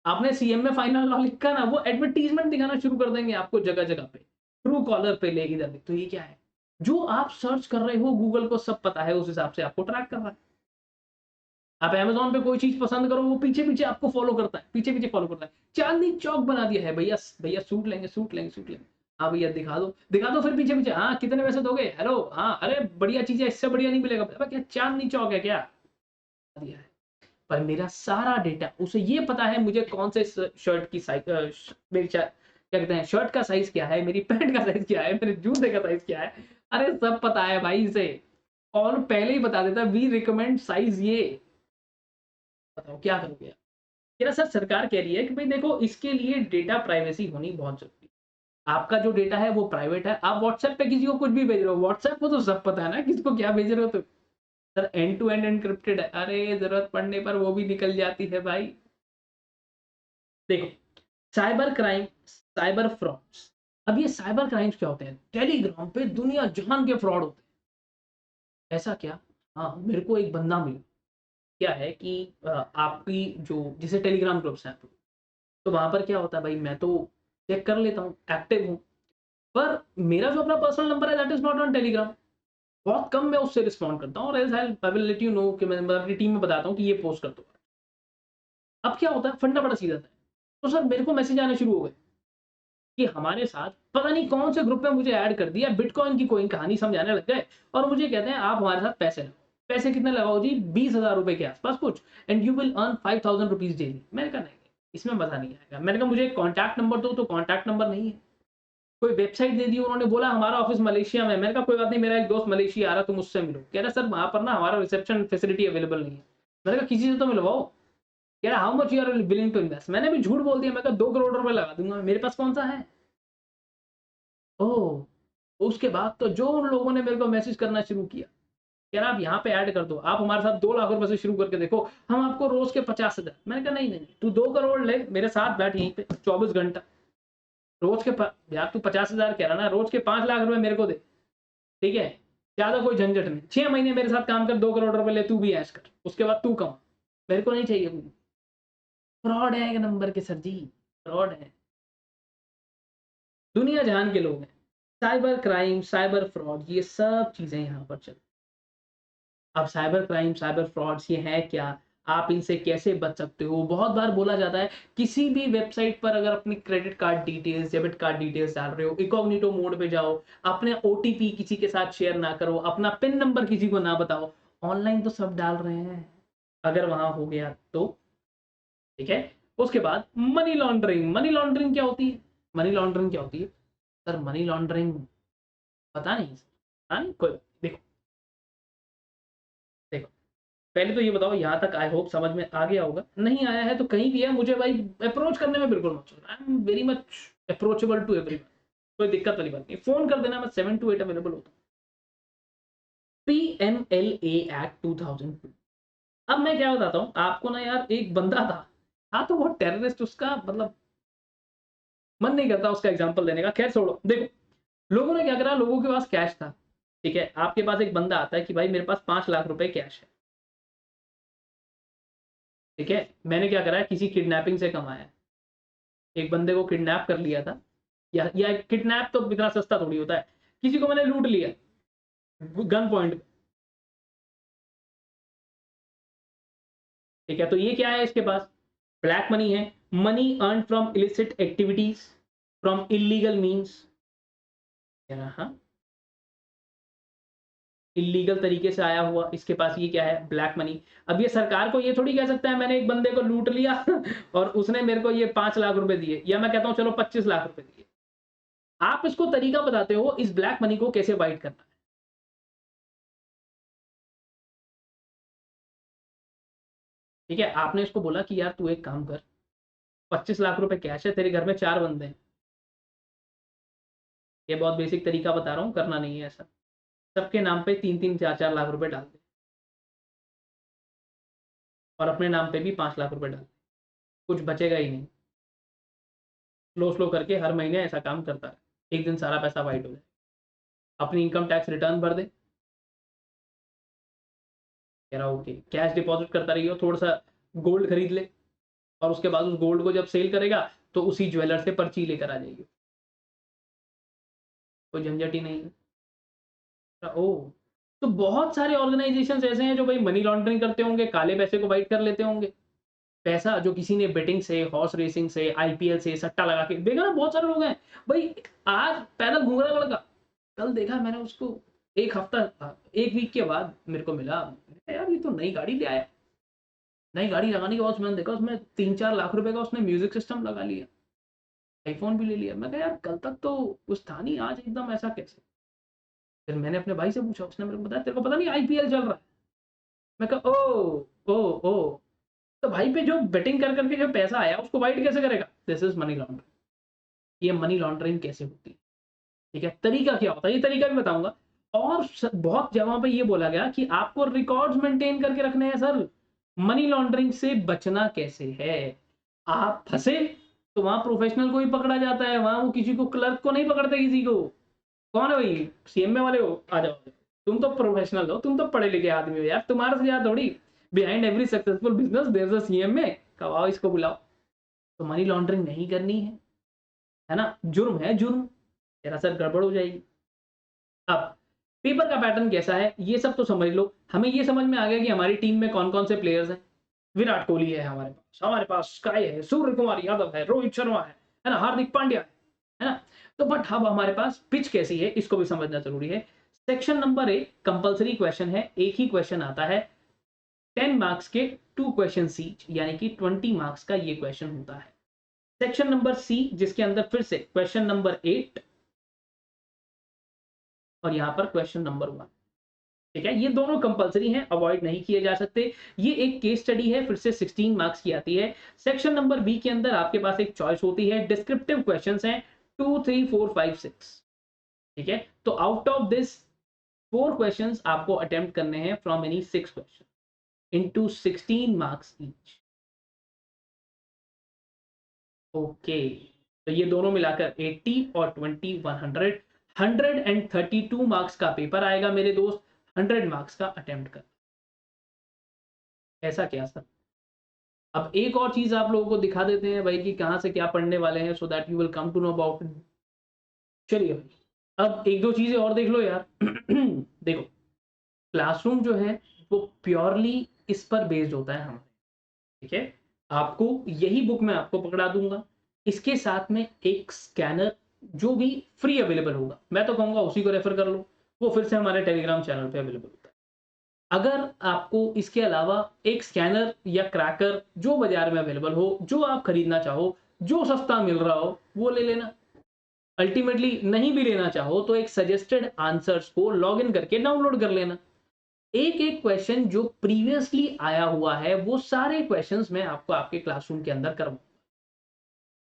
आपने सीएमए फाइनल लॉ लिखा ना, वो एडवर्टाइजमेंट दिखाना शुरू कर देंगे आपको जगह-जगह पे। ट्रू कॉलर पे ले इधर देख, तो ये क्या है? जो आप सर्च कर रहे हो गूगल को सब पता है, उस हिसाब से आपको ट्रैक कर रहा है। आप अमेज़न पे कोई चीज़ पसंद करो, वो पीछे-पीछे आपको फ़ॉलो करता है, पीछे-पीछे फ़ॉलो करता है। चांदनी चौक बना दिया है, भैया भैया सूट लेंगे, सूट लेंगे, सूट लेंगे। हाँ भैया दिखा दो फिर पीछे-पीछे, हाँ कितने पैसे दोगे? हेलो, हाँ, अरे बढ़िया चीज़ है, इससे बढ़िया नहीं मिलेगा। अबे क्या चांदनी चौक है क्या? दिया है। पर मेरा सारा डेटा उसे ये पता है मुझे कौन से शर्ट की मेरी क्या कहते हैं शर्ट का साइज क्या है, मेरी पैंट का साइज क्या है, मेरे जूते का साइज क्या है, अरे सब पता है भाई इसे। और पहले ही बता देता वी रिकमेंड साइज ये। बताओ क्या करोगे आप? कह रहा सर सरकार कह रही है कि भाई देखो इसके लिए डेटा प्राइवेसी होनी बहुत जरूरी है। आपका जो डेटा है वो प्राइवेट है, आप व्हाट्सएप पे किसी को कुछ भी भेज रहे हो, व्हाट्सएप को तो सब पता है ना किसको क्या भेज रहे हो। तो sir end to end encrypted है, अरे जरूरत पड़ने पर वो भी निकल जाती है भाई। देखो, साइबर क्राइम, साइबर फ्रॉड्स। अब ये साइबर क्राइम्स क्या होते हैं? टेलीग्राम पे दुनिया जहान के फ्रॉड होते हैं। ऐसा क्या? हाँ, मेरे को एक बंदा मिला। क्या है कि आपकी जो जैसे टेलीग्राम ग्रुप्स हैं, तो वहां पर क्या होता है भाई, मैं तो चेक कर लेता हूँ, एक्टिव हूँ, पर मेरा जो अपना पर्सनल नंबर है that is not on Telegram. बहुत कम मैं उससे रिस्पॉन्ड करता हूँ, और else I will let you know कि मैं अपनी टीम में बताता हूँ कि ये पोस्ट कर दो। अब क्या होता है, फंडा बड़ा सीधा था। तो सर मेरे को मैसेज आने शुरू हो गए कि हमारे साथ पता नहीं कौन से ग्रुप में मुझे ऐड कर दिया, बिटकॉइन की कोई कहानी समझाने लग गए, और मुझे कहते हैं आप हमारे साथ पैसे लगाओ। पैसे कितने लगाओ जी? 20,000 रुपए के आसपास कुछ, and you will earn 5,000 rupees daily. मैंने कहा नहीं, इसमें मजा नहीं आएगा। मैंने कहा मुझे कॉन्टैक्ट नंबर दो, तो कॉन्टैक्ट नंबर नहीं है। कोई वेबसाइट दे दी, उन्होंने बोला हमारा ऑफिस मलेशिया में है। मैंने कहा कोई बात नहीं, मेरा एक दोस्त मलेशिया आ रहा, तुम उससे मिलो। कह रहा सर वहां पर ना हमारा रिसेप्शन फैसिलिटी अवेलेबल नहीं है। मैंने कहा किसी से तो मिलवाओ। कह रहा how much you are willing to invest. मैंने भी झूठ बोल दिया, मैं कहा 2 करोड़ रुपए लगा दूंगा, मेरे पास कौन सा है। ओह! उसके बाद तो जो उन लोगों ने मेरे को मैसेज करना शुरू किया, कह रहा आप यहाँ पे ऐड कर दो, आप हमारे साथ 2 लाख रुपए से शुरू करके देखो, हम आपको रोज के 50,000। मैंने कहा नहीं नहीं, तू 2 करोड़ ले, मेरे साथ बैठ यहीं पे 24 घंटा। रोज के यार तू 50,000 कह रहा ना, रोज के 5 लाख रुपए मेरे को दे, ठीक है? ज्यादा कोई झंझट नहीं, 6 महीने मेरे साथ काम कर, 2 करोड़ रुपए ले, तू भी ऐश कर, उसके बाद तू कमा। मेरे को नहीं चाहिए कोई। फ्रॉड है एक नंबर के सर जी, फ्रॉड है। दुनिया जहान के लोग हैं। साइबर क्राइम, साइबर फ्रॉड, ये सब चीजें यहाँ पर चल। अब साइबर क्राइम, साइबर फ्रॉड्स ये है क्या? आप इनसे कैसे बच सकते हो? बहुत बार बोला जाता है, किसी भी वेबसाइट पर अगर अपनी credit card details, debit card details डाल रहे हो, इनकॉग्निटो मोड पे जाओ, अपने ओटीपी किसी के साथ शेयर ना करो, अपना पिन नंबर किसी को ना बताओ। ऑनलाइन तो सब डाल रहे हैं, अगर वहां हो गया तो ठीक है। उसके बाद मनी लॉन्ड्रिंग। मनी लॉन्ड्रिंग क्या होती है? मनी लॉन्ड्रिंग क्या होती है? सर मनी लॉन्ड्रिंग पता नहीं, पता नहीं कोई। देखो, देखो, पहले तो ये बताओ, यहाँ तक आई होप समझ में आ गया होगा। नहीं आया है तो कहीं भी है, मुझे भाई अप्रोच करने में बिल्कुल मत छोड़ना। I am very much approachable to everyone. कोई दिक्कत वाली बात नहीं, फोन कर देना, मैं 7 to 8 अवेलेबल होता हूँ। PMLA act 2002। अब मैं क्या बताता हूँ आपको ना यार, एक बंदा था, हाँ तो वो टेररिस्ट, उसका मतलब मन नहीं करता उसका एग्जाम्पल देने का, खैर छोड़ो। देखो, लोगों ने क्या करा, लोगों के पास कैश था, ठीक है? आपके पास एक बंदा आता है कि भाई मेरे पास 5 लाख रुपए कैश है, ठीक है? मैंने क्या करा है, किसी किडनैपिंग से कमाया, एक बंदे को किडनैप कर लिया था, या किडनैप तो इतना सस्ता थोड़ी होता है, किसी को मैंने लूट लिया गन पॉइंट, ठीक है? तो ये क्या है इसके पास? ब्लैक मनी है, money earn from illicit activities, from illegal means. हाँ, इलीगल तरीके से आया हुआ इसके पास, ये क्या है? Black money. अब ये सरकार को ये थोड़ी कह सकता है मैंने एक बंदे को लूट लिया और उसने मेरे को ये 5 लाख रुपए दिए, या मैं कहता हूं चलो 25 लाख रुपए दिए। आप इसको तरीका बताते हो इस ब्लैक मनी को कैसे वाइट करना है, ठीक है? आपने इसको बोला कि यार तू एक काम कर, 25 लाख रुपए कैश है, तेरे घर में 4 बंदे हैं, ये बहुत बेसिक तरीका बता रहा हूँ, करना नहीं है ऐसा। सबके नाम पे 3-3 4-4 लाख रुपए डाल दे, और अपने नाम पे भी 5 लाख रुपए डाल दे, कुछ बचेगा ही नहीं। स्लो स्लो करके हर महीने ऐसा काम करता है, एक दिन सारा पैसा वाइट हो जाए। अपनी इनकम टैक्स रिटर्न भर दे। कह रहा ओके, कैश डिपॉजिट करता रहिए, थोड़ा सा गोल्ड खरीद ले, और उसके बाद उस गोल्ड को जब सेल करेगा तो उसी ज्वेलर से पर्ची लेकर आ जाइए, कोई झंझट ही नहीं है। ओ, तो बहुत सारे ऑर्गेनाइजेशंस ऐसे हैं जो भाई मनी लॉन्ड्रिंग करते होंगे, काले पैसे को व्हाइट कर लेते होंगे। पैसा जो किसी ने बेटिंग से, हॉर्स रेसिंग से, आईपीएल से सट्टा लगा के देखा ना, बहुत सारे लोग हैं। भाई आज पैदल घूम रहा लड़का, कल देखा मैंने उसको, 1 हफ्ता 1 वीक के बाद मेरे को मिला, यार ये तो नई गाड़ी ले आया। नई गाड़ी लगाने के बाद मैंने देखा उसमें 3-4 लाख रुपए का उसने म्यूजिक सिस्टम लगा लिया, आईफोन भी ले लिया। मैं कहा यार कल तक तो कुछ था नहीं, आज एकदम ऐसा कैसे? फिर मैंने अपने भाई से पूछा, उसने मेरे को बताया तेरे को पता नहीं आईपीएल चल रहा है? मैं कहा ओ ओ ओ, तो भाई पे जो बेटिंग कर करके जो पैसा आया उसको वाइट कैसे करेगा? This is money laundering. ये मनी लॉन्ड्रिंग कैसे होती है, ठीक है, तरीका क्या होता है, ये तरीका भी बताऊंगा। और बहुत जगह पे ये बोला गया कि आपको रिकॉर्ड्स मेंटेन करके रखने हैं सर। मनी लॉन्ड्रिंग से बचना कैसे है? आप फंसे तो वहां प्रोफेशनल को ही पकड़ा जाता है, वहां वो किसी को, क्लर्क को नहीं पकड़ते किसी को। कौन है भाई, सीएमए वाले हो, आ जाओ, तुम तो प्रोफेशनल हो, तुम तो पढ़े लिखे आदमी हो यार, तुम्हारे से ज्यादा थोड़ी। Behind every successful business there is a CMA, कब आओ इसको बुलाओ। तो मनी लॉन्ड्रिंग नहीं करनी है ना, जुर्म है जुर्म, तेरा सर गड़बड़ हो जाएगी। अब पेपर का पैटर्न कैसा है ये सब तो समझ लो, हमें ये समझ में आ गया कि हमारी टीम में कौन कौन से प्लेयर्स हैं। विराट कोहली है हमारे पास स्काई है, सूर्य कुमार यादव है, रोहित शर्मा है ना, हार्दिक पांड्या है ना। तो बट अब हमारे पास पिच कैसी है इसको भी समझना जरूरी है। सेक्शन नंबर 1 कंपलसरी क्वेश्चन है, एक ही क्वेश्चन आता है, 10 मार्क्स के 2 क्वेश्चन ईच, यानी कि 20 मार्क्स का ये क्वेश्चन होता है। सेक्शन नंबर सी जिसके अंदर फिर से क्वेश्चन नंबर 8 और यहां पर क्वेश्चन नंबर 1, ठीक है, ये दोनों कंपलसरी हैं, अवॉइड नहीं किए जा सकते। ये एक केस स्टडी है, फिर से 16 मार्क्स की आती है। सेक्शन नंबर बी के अंदर आपके पास एक चॉइस होती है, डिस्क्रिप्टिव क्वेश्चंस हैं 2 3 4 5 6, ठीक है। तो आउट ऑफ दिस 4 क्वेश्चंस आपको अटेम्प्ट करने हैं from any 6 question into 16 marks each. Okay, तो ये दोनों मिलाकर 80 और 20 100, 132 मार्क्स का पेपर आएगा मेरे दोस्त, 100 मार्क्स का अटेम्प्ट कर। ऐसा क्या सर? अब एक और चीज आप लोगों को दिखा देते हैं भाई कि कहाँ से क्या पढ़ने वाले हैं, so that you will come to know about it. चलिए भाई, अब एक दो चीजें और देख लो यार। देखो, क्लासरूम जो है वो प्योरली इस पर बेस्ड होता है हमारे, ठीक है। आपको यही बुक मैं आपको पकड़ा दूंगा, इसके साथ में एक स्कैनर जो भी फ्री अवेलेबल होगा, मैं तो कहूंगा उसी को रेफर कर लो, वो फिर से हमारे टेलीग्राम चैनल पे अवेलेबल होता है। अगर आपको इसके अलावा एक स्कैनर या क्रैकर जो बाजार में अवेलेबल हो, जो आप खरीदना चाहो, जो सस्ता मिल रहा हो वो ले लेना। अल्टीमेटली नहीं भी लेना चाहो तो एक सजेस्टेड आंसर्स को लॉग इन करके डाउनलोड कर लेना। एक एक क्वेश्चन जो प्रीवियसली आया हुआ है वो सारे क्वेश्चंस मैं आपको आपके क्लासरूम के अंदर करवाऊंगा,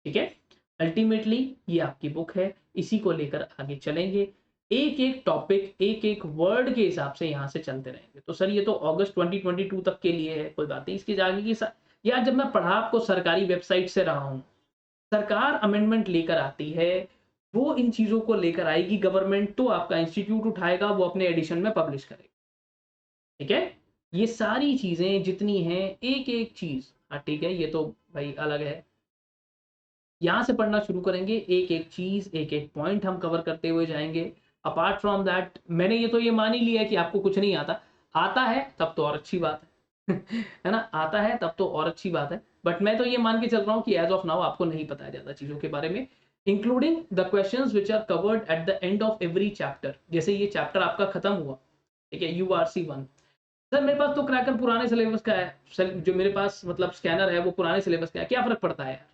ठीक है। अल्टीमेटली ये आपकी बुक है, इसी को लेकर आगे चलेंगे, एक एक टॉपिक एक एक वर्ड के हिसाब से यहां से चलते रहेंगे। तो सर ये तो अगस्त 2022 तक के लिए है, कोई बात नहीं, इसकी आगे की यार जब मैं पढ़ा आपको सरकारी वेबसाइट से रहा हूं, सरकार अमेंडमेंट लेकर आती है, वो इन चीजों को लेकर आएगी गवर्नमेंट, तो आपका इंस्टीट्यूट उठाएगा, वो अपने एडिशन में पब्लिश करेगा, ठीक है। ये सारी चीजें जितनी हैं, एक एक चीज, हाँ ठीक है, ये तो भाई अलग है। यहाँ से पढ़ना शुरू करेंगे, एक एक चीज एक एक पॉइंट हम कवर करते हुए जाएंगे। अपार्ट फ्रॉम दैट मैंने ये तो ये मान ही लिया कि आपको कुछ नहीं आता, आता है तब तो और अच्छी बात है। है ना, आता है तब तो और अच्छी बात है, बट मैं तो ये मान के चल रहा हूँ कि एज ऑफ नाउ आपको नहीं पता है ज्यादा चीजों के बारे में, including the questions which are covered at the end of every chapter. जैसे ये चैप्टर आपका खत्म हुआ, ठीक है, URC 1, सर मेरे पास तो क्रैकर पुराने सिलेबस का है, जो मेरे पास मतलब स्कैनर है वो पुराने सिलेबस का है, क्या फर्क पड़ता है यार?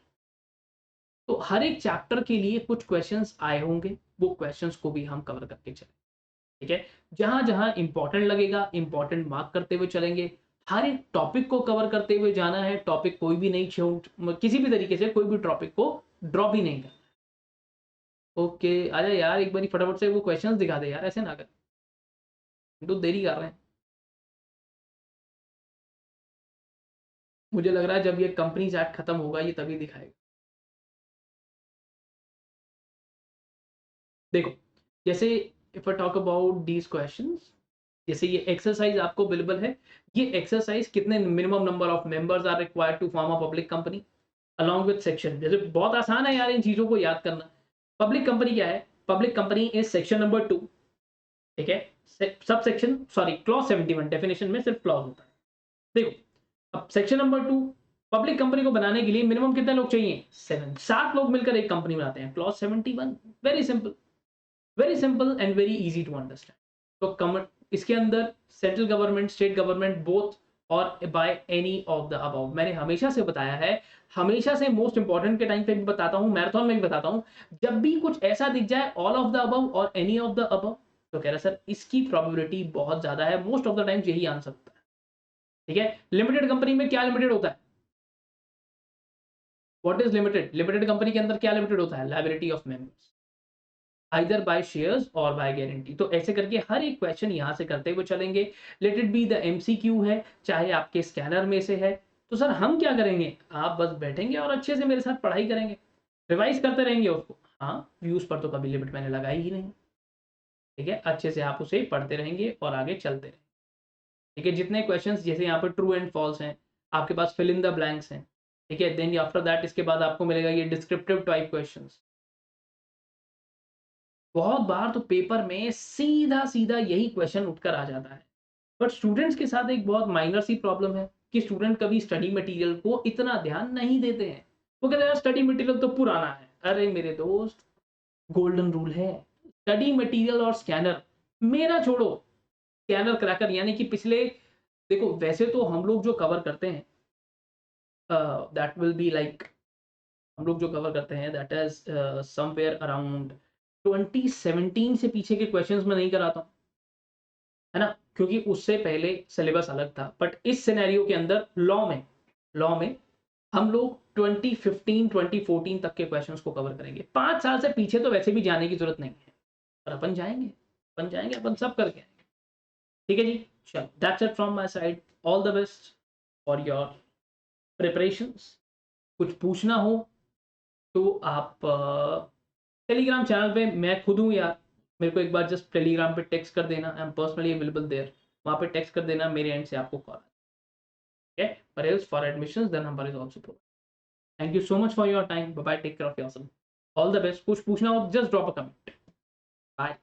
तो हर एक चैप्टर के लिए कुछ क्वेश्चंस आए होंगे, वो क्वेश्चंस को भी हम कवर करके चलें, ठीक है। जहां जहां इंपॉर्टेंट लगेगा इंपॉर्टेंट मार्क करते हुए चलेंगे, हर एक टॉपिक को कवर करते हुए जाना है, टॉपिक कोई भी नहीं छूट, किसी भी तरीके से कोई भी टॉपिक को ड्रॉप ही नहीं करना। ओके, आजा यार एक बारी फटाफट से वो क्वेश्चंस दिखा दे यार, ऐसे ना कर, तो देरी कर रहे हैं। मुझे लग रहा है जब ये कंपनीज एक्ट खत्म होगा ये तभी दिखाएगा। देखो, जैसे if I talk about these questions, जैसे ये एक्सरसाइज आपको अवेलेबल है, ये एक्सरसाइज कितने minimum number of members are required to form a public company along with section, जैसे बहुत आसान है यार इन चीजों को याद करना। पब्लिक कंपनी क्या है? Public company is section number 2, ठीक है, sub section sorry clause 71 definition में सिर्फ क्लॉज होता है। देखो अब सेक्शन नंबर 2, पब्लिक कंपनी को बनाने के लिए मिनिमम कितने लोग चाहिए? 7 लोग मिलकर एक कंपनी बनाते हैं। Clause 71, very simple and very easy to understand. तो इसके अंदर central government, state government both और by any of the above, मैंने हमेशा से बताया है, हमेशा से मोस्ट इंपॉर्टेंट के टाइम पे भी बताता हूं, मैराथन में भी बताता हूं, जब भी कुछ ऐसा दिख जाए ऑल ऑफ द अबव और एनी ऑफ द अबव, तो कह रहा सर इसकी प्रोबेबिलिटी बहुत ज्यादा है, मोस्ट ऑफ द टाइम्स यही आंसर होता है। ठीक है, लिमिटेड कंपनी में क्या लिमिटेड होता है? What is limited? Limited company के अंदर क्या लिमिटेड होता है? Liability of members either by shares और बाय गारंटी। तो ऐसे करके हर एक क्वेश्चन यहां से करते हुए चलेंगे। Let it be the MCQ है, चाहे आपके स्कैनर में से है। तो सर हम क्या करेंगे, आप बस बैठेंगे और अच्छे से मेरे साथ पढ़ाई करेंगे, रिवाइज करते रहेंगे उसको। हाँ, व्यूज पर तो कभी लिमिट मैंने लगाई ही नहीं। ठीक है, अच्छे से आप उसे पढ़ते रहेंगे और आगे चलते रहेंगे। ठीक है, जितने क्वेश्चंस जैसे यहाँ पर ट्रू एंड फॉल्स हैं, आपके पास फिल इन द ब्लैंक्स हैं। ठीक है, देन आफ्टर दैट इसके बाद आपको मिलेगा ये डिस्क्रिप्टिव टाइप क्वेश्चंस। बहुत बार तो पेपर में सीधा सीधा यही क्वेश्चन उठकर आ जाता है, बट स्टूडेंट्स के साथ एक बहुत माइनर सी प्रॉब्लम है कि स्टूडेंट कभी स्टडी मटेरियल को इतना ध्यान नहीं देते हैं। वो कहते हैं स्टडी मटेरियल तो पुराना है। अरे मेरे दोस्त, गोल्डन रूल है, स्टडी मटेरियल और स्कैनर मेरा छोड़ो, स्कैनर क्रैकर यानी कि पिछले, देखो वैसे तो हम लोग जो कवर करते हैं दैट विल बी लाइक, हम लोग जो कवर करते हैं दैट इज समवेयर अराउंड 2017 से पीछे के क्वेश्चंस में नहीं कराता हूँ, है ना, क्योंकि उससे पहले सिलेबस अलग था। बट इस सिनेरियो के अंदर लॉ में हम लोग 2015 2014 तक के क्वेश्चंस को कवर करेंगे। 5 साल से पीछे तो वैसे भी जाने की जरूरत नहीं है, पर अपन जाएंगे अपन सब करके आएंगे। ठीक है जी, चलो that's it from my side, all the best for your preparations. कुछ पूछना हो तो आप टेलीग्राम चैनल पे, मैं खुद हूँ यार, मेरे को एक बार जस्ट टेलीग्राम पे टेक्स्ट कर देना, I am personally available there, वहाँ पे टेक्स्ट कर देना, मेरे एंड से आपको call. Okay, but else for admissions the number is also provided. Thank you so much for your time. Bye bye, take care of yourself, all the best. कुछ पूछना हो just drop a comment. Bye.